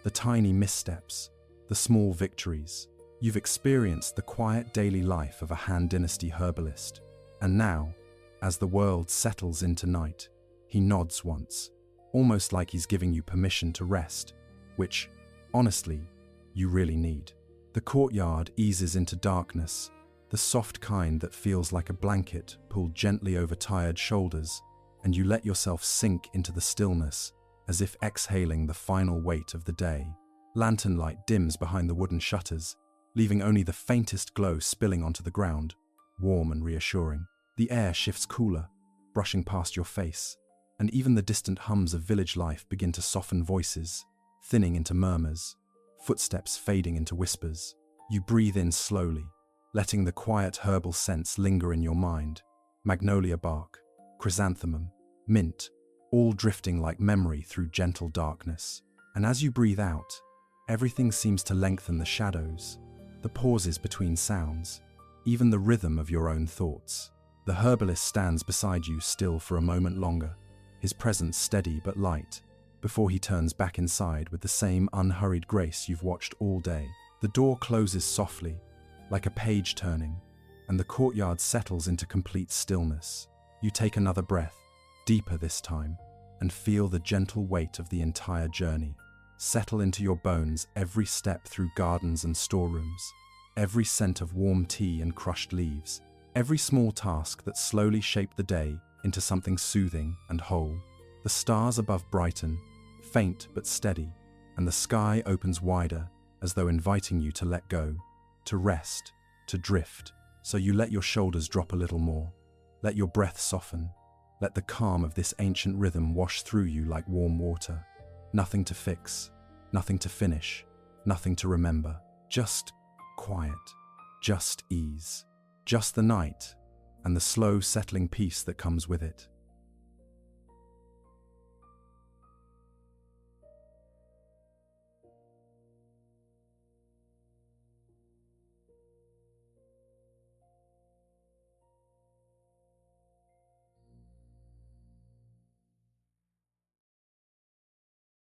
the tiny missteps, the small victories. You've experienced the quiet daily life of a Han-Dynasty herbalist. And now, As the world settles into night, he nods once, almost like he's giving you permission to rest, which, honestly, you really need. The courtyard eases into darkness, the soft kind that feels like a blanket pulled gently over tired shoulders, and you let yourself sink into the stillness, as if exhaling the final weight of the day. Lantern light dims behind the wooden shutters, leaving only the faintest glow spilling onto the ground, warm and reassuring. The air shifts cooler, brushing past your face, and even the distant hums of village life begin to soften voices, thinning into murmurs, footsteps fading into whispers. You breathe in slowly, letting the quiet herbal scents linger in your mind. Magnolia bark, chrysanthemum, mint, all drifting like memory through gentle darkness. And as you breathe out, everything seems to lengthen: the shadows, the pauses between sounds, even the rhythm of your own thoughts. The herbalist stands beside you still for a moment longer, his presence steady but light, before he turns back inside with the same unhurried grace you've watched all day. The door closes softly, like a page turning, and the courtyard settles into complete stillness. You take another breath, deeper this time, and feel the gentle weight of the entire journey settle into your bones. Every step through gardens and storerooms, every scent of warm tea and crushed leaves, every small task that slowly shaped the day into something soothing and whole. The stars above brighten, faint but steady, and the sky opens wider, as though inviting you to let go, to rest, to drift. So you let your shoulders drop a little more, let your breath soften, let the calm of this ancient rhythm wash through you like warm water. Nothing to fix, nothing to finish, nothing to remember. Just quiet, just ease, just the night, and the slow settling peace that comes with it.